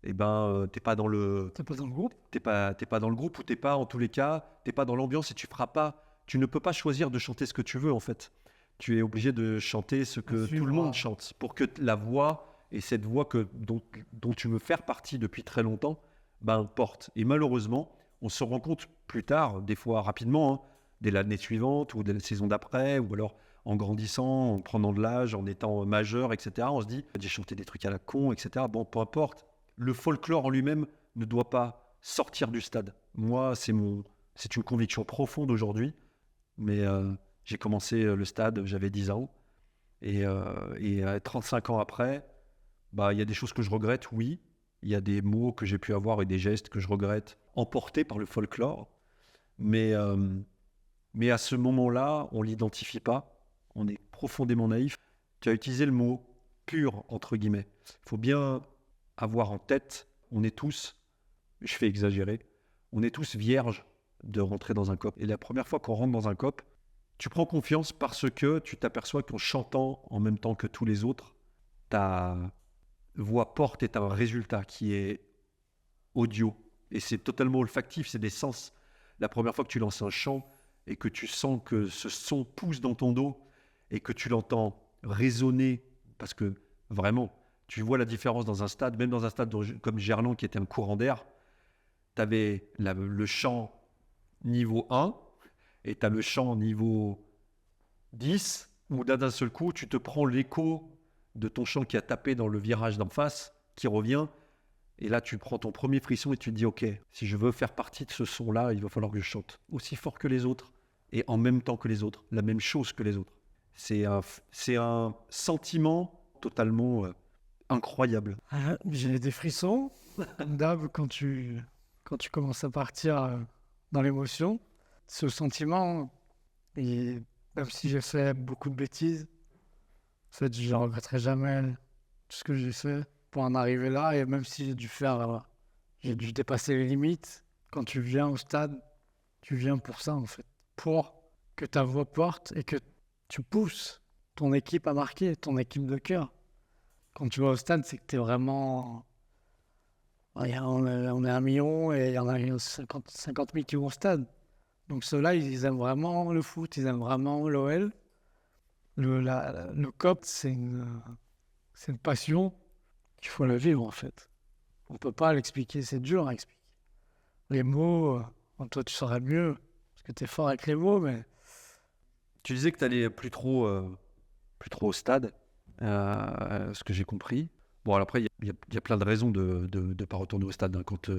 t'es pas dans le T'es pas dans le groupe? t'es pas dans le groupe, ou t'es pas, en tous les cas, t'es pas dans l'ambiance, et tu ne peux pas choisir de chanter ce que tu veux, en fait. Tu es obligé de chanter ce que tout le monde chante pour que la voix, et cette voix dont tu veux faire partie depuis très longtemps, porte. Et malheureusement, on se rend compte plus tard, des fois rapidement, dès l'année suivante ou dès la saison d'après, ou alors en grandissant, en prenant de l'âge, en étant majeur, etc. On se dit, j'ai chanté des trucs à la con, etc. Bon, peu importe. Le folklore en lui-même ne doit pas sortir du stade. Moi, c'est une conviction profonde aujourd'hui, mais j'ai commencé le stade, j'avais 10 ans, et 35 ans après, il y a des choses que je regrette, oui. Il y a des mots que j'ai pu avoir et des gestes que je regrette, emportés par le folklore. Mais à ce moment-là, on ne l'identifie pas. On est profondément naïf. Tu as utilisé le mot « pur » entre guillemets. Il faut bien avoir en tête, on est tous, je fais exagérer, on est tous vierges de rentrer dans un coop. Et la première fois qu'on rentre dans un coop, tu prends confiance parce que tu t'aperçois qu'en chantant en même temps que tous les autres, ta voix porte est un résultat qui est audio. Et c'est totalement olfactif, c'est des sens. La première fois que tu lances un chant, et que tu sens que ce son pousse dans ton dos et que tu l'entends résonner, parce que vraiment, tu vois la différence dans un stade, même dans un stade comme Gerland qui était un courant d'air, tu avais le chant niveau 1 et tu as le chant niveau 10, où d'un seul coup, tu te prends l'écho de ton chant qui a tapé dans le virage d'en face, qui revient, et là, tu prends ton premier frisson et tu te dis, ok, si je veux faire partie de ce son-là, il va falloir que je chante aussi fort que les autres, et en même temps que les autres, la même chose que les autres. C'est un sentiment totalement incroyable. Ah, j'ai des frissons, comme d'hab, quand tu commences à partir dans l'émotion. Ce sentiment, et même si j'ai fait beaucoup de bêtises, en fait, je ne regretterai jamais tout ce que j'ai fait pour en arriver là. Et même si j'ai dû dépasser les limites, quand tu viens au stade, tu viens pour ça, en fait. Pour que ta voix porte et que tu pousses ton équipe à marquer, ton équipe de cœur. Quand tu vas au stade, c'est que tu es vraiment... On est 1 million et il y en a 50 000 qui vont au stade. Donc ceux-là, ils aiment vraiment le foot, ils aiment vraiment l'OL. Le COP, c'est une passion qu'il faut la vivre, en fait. On ne peut pas l'expliquer, c'est dur à expliquer. Les mots, toi tu saurais mieux, parce que tu es fort avec les mots, mais... Tu disais que tu n'allais plus trop au stade, ce que j'ai compris. Bon, alors après, il y a plein de raisons de ne pas retourner au stade, hein, quand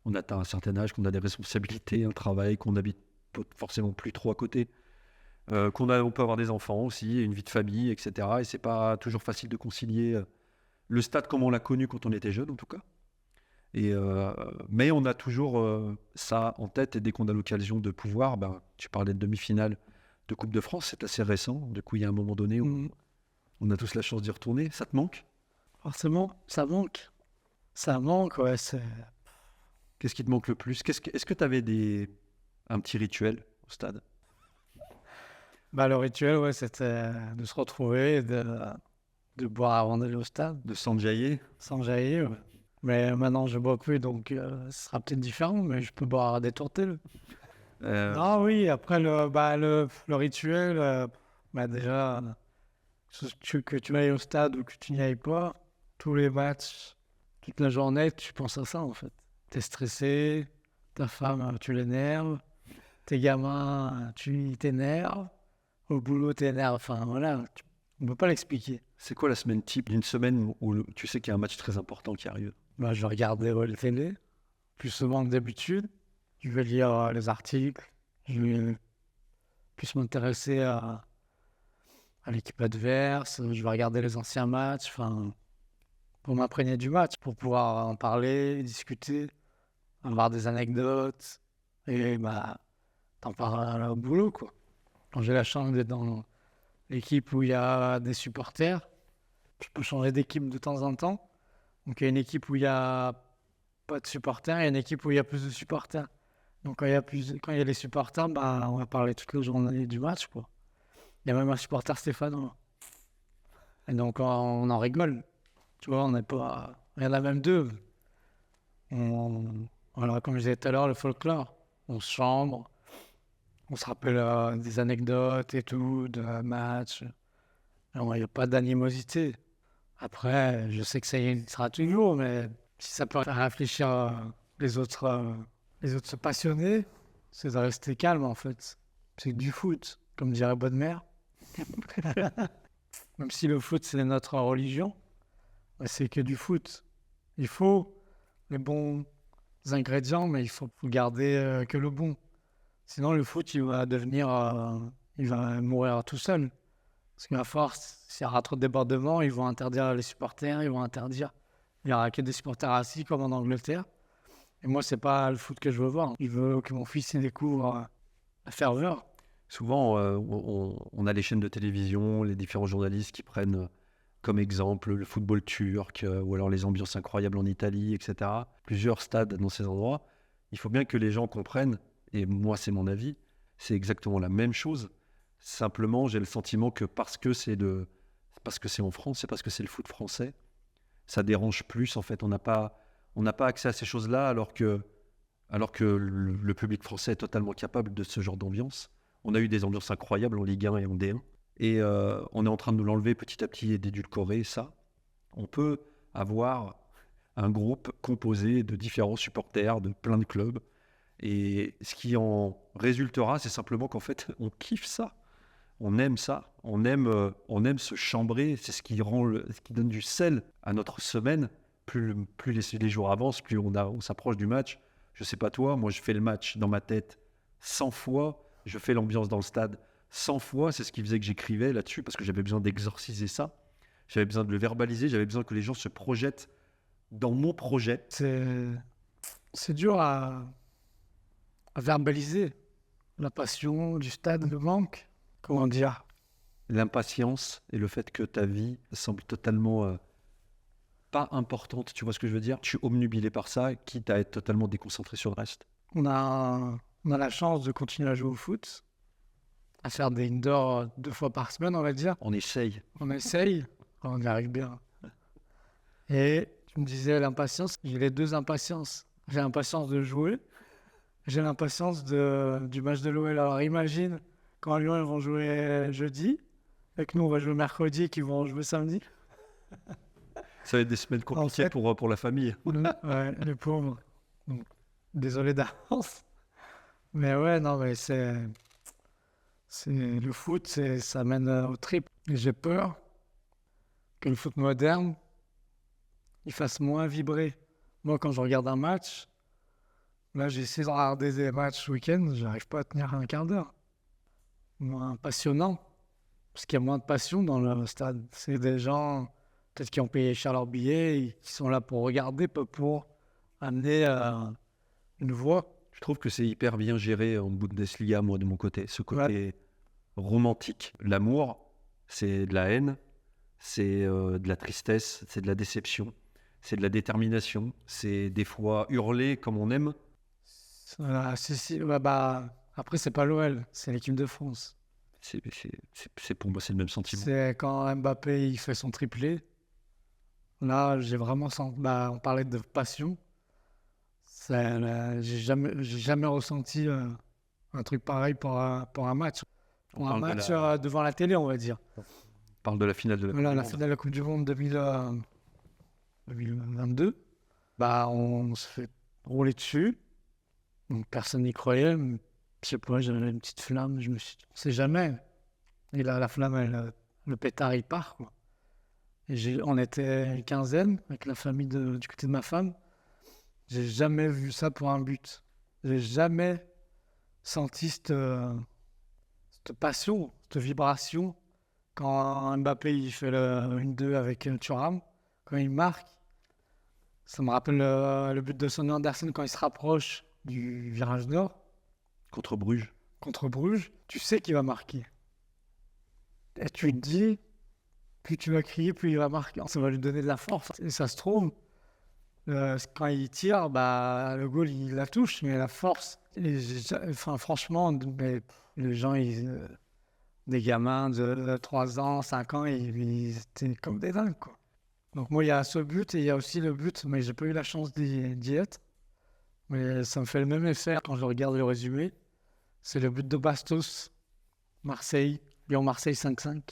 on atteint un certain âge, qu'on a des responsabilités, un travail, qu'on n'habite pas forcément plus trop à côté, on peut avoir des enfants aussi, une vie de famille, etc. Et c'est pas toujours facile de concilier le stade comme on l'a connu quand on était jeune, en tout cas. Mais on a toujours ça en tête, et dès qu'on a l'occasion de pouvoir, tu parlais de demi-finale de Coupe de France, c'est assez récent. Du coup, il y a un moment donné où on a tous la chance d'y retourner. Ça te manque ? Forcément, ça manque. Ça manque, ouais. Qu'est-ce qui te manque le plus ? Est-ce que tu avais un petit rituel au stade ? Le rituel, ouais, c'était de se retrouver, et de boire avant d'aller au stade, De s'enjailler ? sans jaillir. Ouais. Mais maintenant, je bois plus, donc ce sera peut-être différent, mais je peux boire à des tourtelles. Ah oui, après le rituel, déjà, que tu ailles au stade ou que tu n'y ailles pas, tous les matchs, toute la journée, tu penses à ça, en fait. T'es stressé, ta femme, tu l'énerves, tes gamins, tu t'énerves, au boulot, t'énerves, enfin voilà, on ne peut pas l'expliquer. C'est quoi la semaine type d'une semaine où tu sais qu'il y a un match très important qui arrive ? Je vais regarder la télé, plus souvent que d'habitude. Je vais lire les articles, je vais plus m'intéresser à l'équipe adverse, je vais regarder les anciens matchs, enfin, pour m'imprégner du match, pour pouvoir en parler, discuter, avoir des anecdotes, et t'en parles au boulot, quoi. Quand j'ai la chance d'être dans l'équipe où il y a des supporters, je peux changer d'équipe de temps en temps. Donc il y a une équipe où il n'y a pas de supporters et une équipe où il y a plus de supporters. Donc quand il y a les supporters, on va parler toute la journée du match, quoi. Il y a même un supporter stéphanois. Et donc on en rigole. Tu vois, on n'est pas... Il y en a même 2. Voilà, comme je disais tout à l'heure, le folklore. On se chambre, on se rappelle des anecdotes et tout, de matchs. Il n'y a pas d'animosité. Après, je sais que ça y sera toujours, mais si ça peut faire réfléchir les autres se passionner, c'est de rester calme, en fait. C'est du foot, comme dirait Bodmer. Même si le foot, c'est notre religion, c'est que du foot. Il faut les bons ingrédients, mais il faut garder que le bon. Sinon, le foot, il va mourir tout seul. Parce qu'à force, s'il y aura trop de débordements, ils vont interdire les supporters, il y aura que des supporters assis comme en Angleterre. Et moi, c'est pas le foot que je veux voir. Je veux que mon fils y découvre la ferveur. Souvent, on a les chaînes de télévision, les différents journalistes qui prennent comme exemple le football turc, ou alors les ambiances incroyables en Italie, etc. Plusieurs stades dans ces endroits. Il faut bien que les gens comprennent, et moi c'est mon avis, c'est exactement la même chose. Simplement, j'ai le sentiment que parce que c'est en France, c'est parce que c'est le foot français, ça dérange plus. En fait, on n'a pas accès à ces choses-là, alors que le public français est totalement capable de ce genre d'ambiance. On a eu des ambiances incroyables en Ligue 1 et en D1. Et on est en train de nous l'enlever petit à petit et d'édulcorer ça. On peut avoir un groupe composé de différents supporters de plein de clubs. Et ce qui en résultera, c'est simplement qu'en fait, on kiffe ça. On aime ça. On aime se chambrer. C'est ce qui ce qui donne du sel à notre semaine. Plus les jours avancent, plus on s'approche du match. Je sais pas toi, moi je fais le match dans ma tête 100 fois. Je fais l'ambiance dans le stade 100 fois. C'est ce qui faisait que j'écrivais là-dessus parce que j'avais besoin d'exorciser ça. J'avais besoin de le verbaliser. J'avais besoin que les gens se projettent dans mon projet. C'est dur à verbaliser. La passion du stade, le manque. Comment dire? L'impatience et le fait que ta vie semble totalement pas importante, tu vois ce que je veux dire? Je suis obnubilé par ça, quitte à être totalement déconcentré sur le reste. On a la chance de continuer à jouer au foot, à faire des indoors 2 fois par semaine, on va dire. On essaye. On essaye, on y arrive bien. Et tu me disais l'impatience, j'ai les 2 impatiences. J'ai l'impatience de jouer, j'ai l'impatience du match de l'OL. Alors imagine, quand Lyon ils vont jouer jeudi, et que nous on va jouer mercredi et qu'ils vont jouer samedi. Ça va être des semaines compliquées fait, pour la famille. Ouais, les pauvres. Donc, désolé d'avance. Mais ouais, non, mais le foot, ça mène au trip. Et j'ai peur que le foot moderne, il fasse moins vibrer. Moi, quand je regarde un match, là, j'ai essayé de regarder des matchs ce week-end, j'arrive pas à tenir un quart d'heure. Moins passionnant, parce qu'il y a moins de passion dans le stade. C'est des gens, peut-être qui ont payé cher leur billet, et qui sont là pour regarder, pas pour amener une voix. Je trouve que c'est hyper bien géré en Bundesliga, moi, de mon côté. Ce côté romantique. L'amour, c'est de la haine, c'est de la tristesse, c'est de la déception, c'est de la détermination, c'est des fois hurler comme on aime. Après, c'est pas l'OL, c'est l'équipe de France. Pour moi, c'est le même sentiment. C'est quand Mbappé il fait son triplé. Là, j'ai vraiment senti. On parlait de passion. J'ai jamais ressenti un truc pareil pour un match. Pour un match devant la télé, on va dire. On parle de la finale de la Coupe du La Monde. finale de la Coupe du Monde 2022. On se fait rouler dessus. Donc, personne n'y croyait. Je sais pas, j'avais une petite flamme. Je me suis dit, on sait jamais. Et là, la flamme, le pétard, il part, quoi. Et on était une quinzaine avec la famille du côté de ma femme. J'ai jamais vu ça pour un but. J'ai jamais senti cette passion, cette vibration. Quand Mbappé il fait le 1-2 avec Thuram, quand il marque, ça me rappelle le but de Sonny Anderson quand il se rapproche du virage nord. Contre Bruges. Contre Bruges, tu sais qu'il va marquer. Et tu te dis, plus tu vas crier, plus il va marquer. Ça va lui donner de la force. Et ça se trouve, quand il tire, le goal, il la touche, mais la force. Franchement, les gens, des gamins de 3 ans, 5 ans, ils étaient comme des dingues, quoi. Donc moi, il y a ce but et il y a aussi le but, mais j'ai pas eu la chance d'y être. Mais ça me fait le même effet quand je regarde le résumé. C'est le but de Bastos, Marseille, Lyon-Marseille 5-5.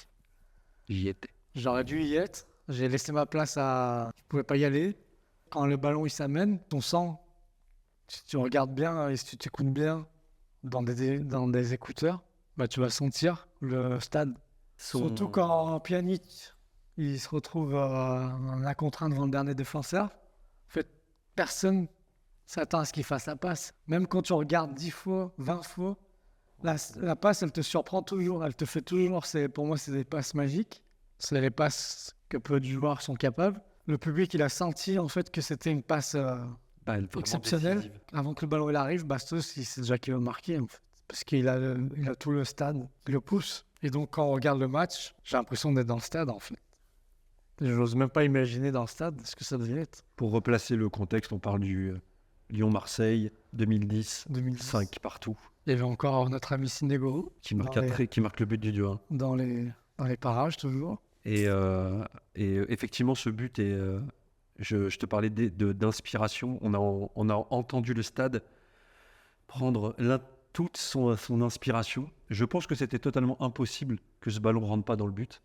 J'y étais. J'aurais dû y être. J'ai laissé ma place Je pouvais pas y aller. Quand le ballon il s'amène, on sent. Si tu regardes bien et si tu t'écoutes bien dans des écouteurs, tu vas sentir le stade. Surtout quand Pjanic il se retrouve en 1 contre 1 devant le dernier défenseur. En fait, personne s'attend à ce qu'il fasse la passe. Même quand tu regardes 10 fois, 20 fois, la passe, elle te surprend toujours. Elle te fait toujours. Pour moi, c'est des passes magiques. C'est les passes que peu de joueurs sont capables. Le public, il a senti en fait que c'était une passe exceptionnelle. Décisive. Avant que le ballon il arrive, Bastos, il sait déjà qu'il va marquer. En fait, parce qu'il a tout le stade qui le pousse. Et donc, quand on regarde le match, j'ai l'impression d'être dans le stade, en fait. Je n'ose même pas imaginer dans le stade ce que ça devait être. Pour replacer le contexte, on parle du Lyon-Marseille 2010, 5 partout. Il y avait encore notre ami Sindego Qui marque le but du 2-1. Dans les parages, toujours. Et effectivement, ce but est... je te parlais d'inspiration. On a entendu le stade prendre toute son inspiration Je pense que c'était totalement impossible que ce ballon ne rentre pas dans le but.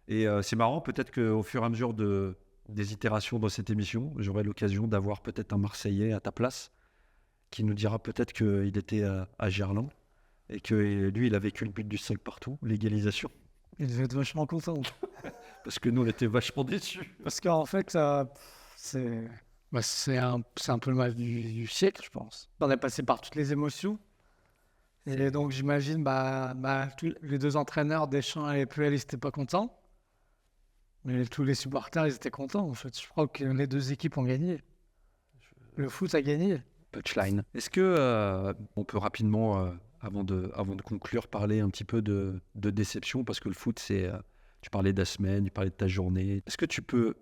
Et c'est marrant, peut-être qu'au fur et à mesure des itérations dans cette émission, j'aurai l'occasion d'avoir peut-être un Marseillais à ta place qui nous dira peut-être qu'il était à Gerland et que lui, il a vécu le but du 5 partout, l'égalisation. Il devait être vachement content. Parce que nous, on était vachement déçus. Parce qu'en fait, c'est c'est un peu le match du siècle, je pense. On est passé par toutes les émotions. Et donc, j'imagine, les deux entraîneurs, Deschamps et Puel, ils n'étaient pas contents. Mais tous les supporters, ils étaient contents, en fait. Je crois que les deux équipes ont gagné. Le foot a gagné. Touchline. Est-ce que on peut rapidement, avant de conclure, parler un petit peu de déception? Parce que le foot, tu parlais de la semaine, tu parlais de ta journée. Est-ce que tu peux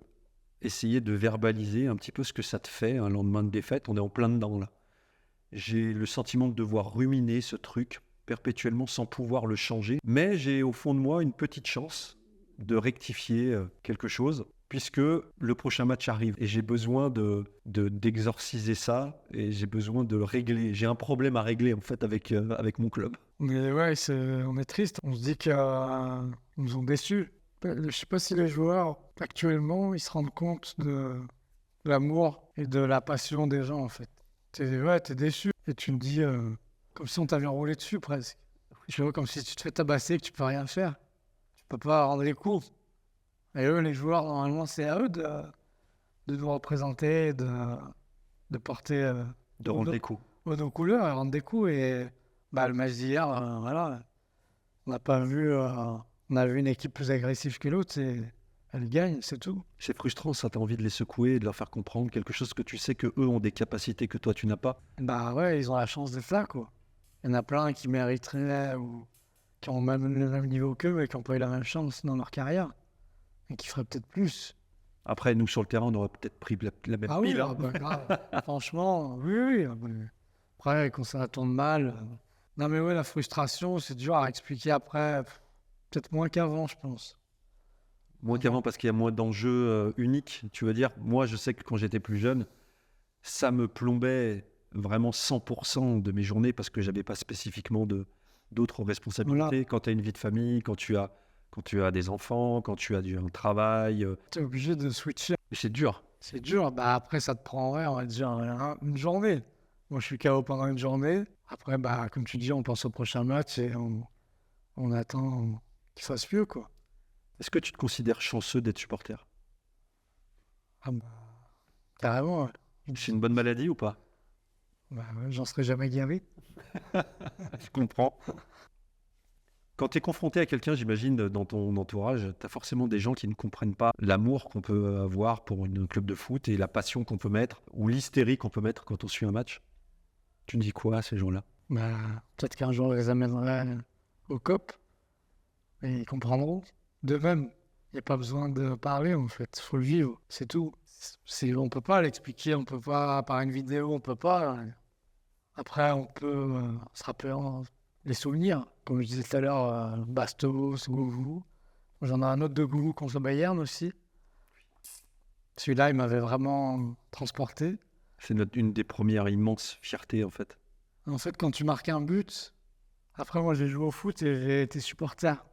essayer de verbaliser un petit peu ce que ça te fait un lendemain de défaite? On est en plein dedans, là. J'ai le sentiment de devoir ruminer ce truc perpétuellement sans pouvoir le changer. Mais j'ai au fond de moi une petite chance de rectifier quelque chose, puisque le prochain match arrive et j'ai besoin d'exorciser ça et j'ai besoin de le régler. J'ai un problème à régler en fait avec mon club. Mais ouais, on est triste. On se dit qu'ils nous ont déçus. Je sais pas si les joueurs, actuellement, ils se rendent compte de l'amour et de la passion des gens, en fait. T'es déçu. Et tu me dis, comme si on t'avait roulé dessus, presque. Je vois comme si tu te fais tabasser et que tu peux rien faire. Tu peux pas rendre les coups. Et eux, les joueurs, normalement, c'est à eux de nous représenter, de porter De rendre des coups. nos couleurs et rendre des coups. Et le match d'hier, voilà, on n'a pas vu... on a vu une équipe plus agressive que l'autre, elle gagne, c'est tout. C'est frustrant, ça, t'as envie de les secouer, de leur faire comprendre quelque chose que tu sais que eux ont des capacités que toi tu n'as pas. Bah ouais, ils ont la chance d'être là, quoi. Il y en a plein qui mériteraient ou qui ont même le même niveau qu'eux, mais qui n'ont pas eu la même chance dans leur carrière et qui feraient peut-être plus. Après, nous sur le terrain, on aurait peut-être pris la même Oui, pile. Hein. Grave. Franchement, oui. Après, quand ça tourne mal. Non, mais ouais, la frustration, c'est dur à expliquer après. Peut-être moins qu'avant, je pense. Moins qu'avant parce qu'il y a moins d'enjeux uniques. Tu veux dire, moi, je sais que quand j'étais plus jeune, ça me plombait vraiment 100% de mes journées parce que j'avais pas spécifiquement d'autres responsabilités. Voilà. Quand tu as une vie de famille, quand tu as des enfants, quand tu as un travail. Tu es obligé de switcher. Mais c'est dur. C'est dur. Après, ça te prend, on va dire, une journée. Moi, je suis KO pendant une journée. Après, comme tu dis, on pense au prochain match et on attend qu'il fasse mieux, quoi. Est-ce que tu te considères chanceux d'être supporter? Carrément, ouais. C'est une bonne maladie ou pas? Ouais, j'en serais jamais guéri. Je comprends. Quand tu es confronté à quelqu'un, j'imagine, dans ton entourage, tu as forcément des gens qui ne comprennent pas l'amour qu'on peut avoir pour un club de foot et la passion qu'on peut mettre, ou l'hystérie qu'on peut mettre quand on suit un match. Tu me dis quoi à ces gens-là? Peut-être qu'un jour, je les amènerai au COP et ils comprendront. De même, il n'y a pas besoin de parler, en fait. Il faut le vivre, c'est tout. On ne peut pas l'expliquer, on ne peut pas, par une vidéo, on ne peut pas. Après, on peut se rappeler les souvenirs. Comme je disais tout à l'heure, Bastos, Gougou. J'en ai un autre de Gougou contre le Bayern aussi. Celui-là, il m'avait vraiment transporté. C'est une des premières immenses fiertés, en fait. En fait, quand tu marquais un but, après, moi, j'ai joué au foot et j'ai été supporter.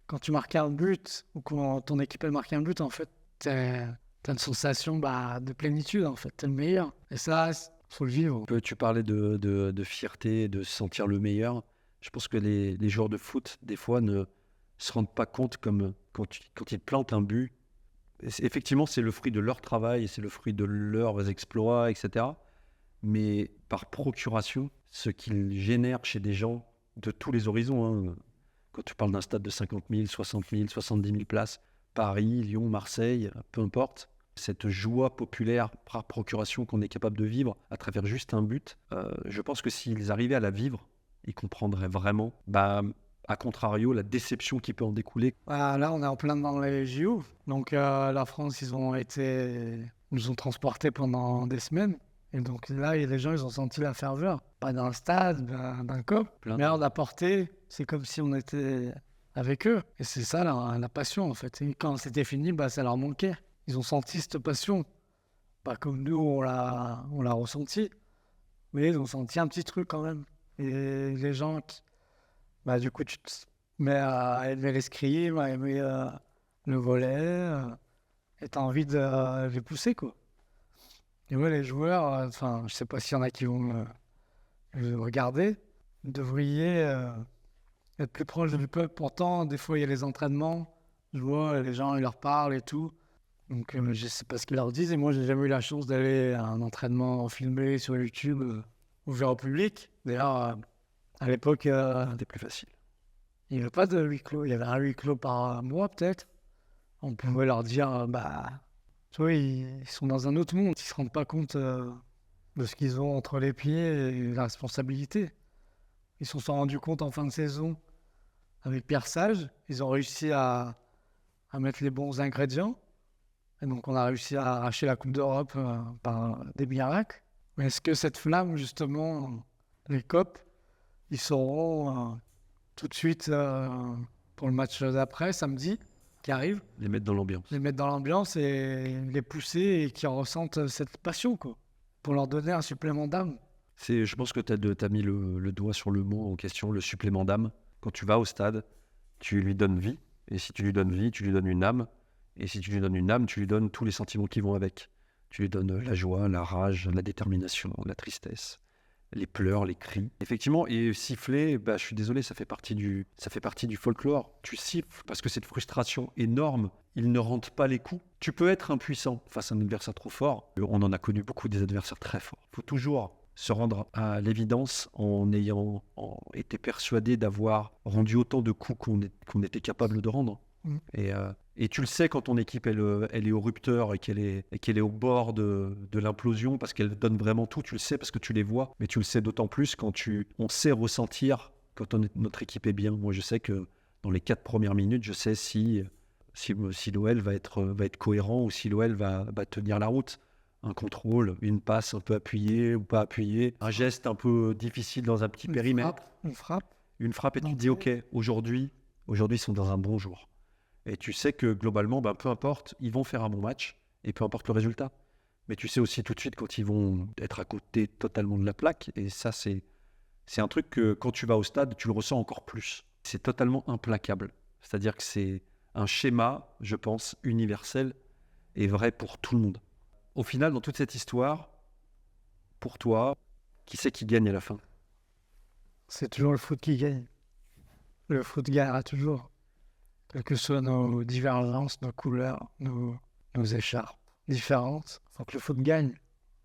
Quand tu marquais un but, ou quand ton équipe elle marquait un but, en fait, t'as une sensation de plénitude, en fait. T'es le meilleur. Et ça, faut le vivre. Tu parlais de fierté, de se sentir le meilleur. Je pense que les joueurs de foot, des fois, ne se rendent pas compte comme quand ils plantent un but. Effectivement, c'est le fruit de leur travail, c'est le fruit de leurs exploits, etc. Mais par procuration, ce qu'ils génèrent chez des gens de tous les horizons, hein, quand tu parles d'un stade de 50 000, 60 000, 70 000 places, Paris, Lyon, Marseille, peu importe, cette joie populaire par procuration qu'on est capable de vivre à travers juste un but, je pense que s'ils arrivaient à la vivre, ils comprendraient vraiment, à contrario, la déception qui peut en découler. Là, on est en plein dans les JO. Donc, la France, ils nous ont transportés pendant des semaines. Et donc là, les gens, ils ont senti la ferveur. Pas d'un stade, d'un COP. Mais on a porté, c'est comme si on était avec eux. Et c'est ça, la passion, en fait. Et quand c'était fini, ça leur manquait. Ils ont senti cette passion. Pas comme nous, on l'a ressenti. Mais ils ont senti un petit truc quand même. Et les gens Bah, du coup, tu te mets à aimer l'escrime, à aimer le volley, et tu as envie de les pousser, quoi. Et ouais, les joueurs, enfin, je sais pas s'il y en a qui vont le regarder, vous devriez être plus proche du peuple. Pourtant, des fois, il y a les entraînements, je vois, les gens, ils leur parlent et tout. Donc, je sais pas ce qu'ils leur disent. Et moi, j'ai jamais eu la chance d'aller à un entraînement filmé sur YouTube, ouvert au public. D'ailleurs, à l'époque, C'était plus facile. il n'y avait pas de huis clos. Il y avait un huis clos par mois, peut-être. On pouvait leur dire, tu vois, ils sont dans un autre monde. Ils se rendent pas compte de ce qu'ils ont entre les pieds et la responsabilité. Ils se sont rendus compte en fin de saison avec Pierre Sage. Ils ont réussi à mettre les bons ingrédients. Et donc, on a réussi à arracher la Coupe d'Europe par des miracles. Mais est-ce que cette flamme, justement, les COP, ils sauront tout de suite pour le match d'après, samedi, qui arrive, Les mettre dans l'ambiance. les mettre dans l'ambiance et les pousser et qu'ils ressentent cette passion, quoi, pour leur donner un supplément d'âme. Je pense que tu as mis le doigt sur le mot en question, le supplément d'âme. Quand tu vas au stade, tu lui donnes vie. Et si tu lui donnes vie, tu lui donnes une âme. Et si tu lui donnes une âme, tu lui donnes tous les sentiments qui vont avec. Tu lui donnes la joie, la rage, la détermination, la tristesse, les pleurs, les cris. Effectivement, et siffler, je suis désolé, ça fait partie du folklore. Tu siffles parce que cette frustration énorme, il ne rentre pas les coups. Tu peux être impuissant face à un adversaire trop fort. On en a connu beaucoup des adversaires très forts. Il faut toujours se rendre à l'évidence en ayant été persuadé d'avoir rendu autant de coups qu'on était capable de rendre. Et tu le sais quand ton équipe elle est au rupteur et qu'elle est au bord de l'implosion parce qu'elle donne vraiment tout, tu le sais parce que tu les vois, mais tu le sais d'autant plus quand on sait ressentir quand notre équipe est bien. Moi je sais que dans les 4 premières minutes, je sais si l'OL va être cohérent ou si l'OL va tenir la route. Un contrôle, une passe un peu appuyée ou pas appuyée, un geste un peu difficile dans un petit périmètre. Une frappe. Une frappe et tu te dis ok, aujourd'hui ils sont dans un bon jour. Et tu sais que globalement, peu importe, ils vont faire un bon match et peu importe le résultat. Mais tu sais aussi tout de suite quand ils vont être à côté totalement de la plaque. Et ça, c'est un truc que quand tu vas au stade, tu le ressens encore plus. C'est totalement implacable. C'est-à-dire que c'est un schéma, je pense, universel et vrai pour tout le monde. Au final, dans toute cette histoire, pour toi, qui c'est qui gagne à la fin? C'est toujours le foot qui gagne. Le foot gagnera toujours. Quelles que soient nos divergences, nos couleurs, nos écharpes différentes, il faut que le foot gagne.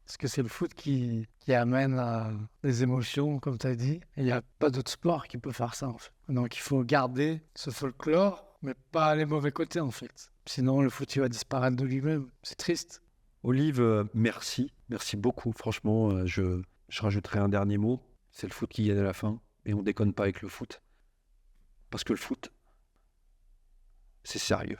Parce que c'est le foot qui amène à des émotions, comme tu as dit. Et il n'y a pas d'autre sport qui peut faire ça, en fait. Donc il faut garder ce folklore, mais pas les mauvais côtés, en fait. Sinon, le foot, il va disparaître de lui-même. C'est triste. Olive, merci. Merci beaucoup. Franchement, je rajouterai un dernier mot. C'est le foot qui gagne à la fin. Et on déconne pas avec le foot. Parce que le foot, c'est sérieux.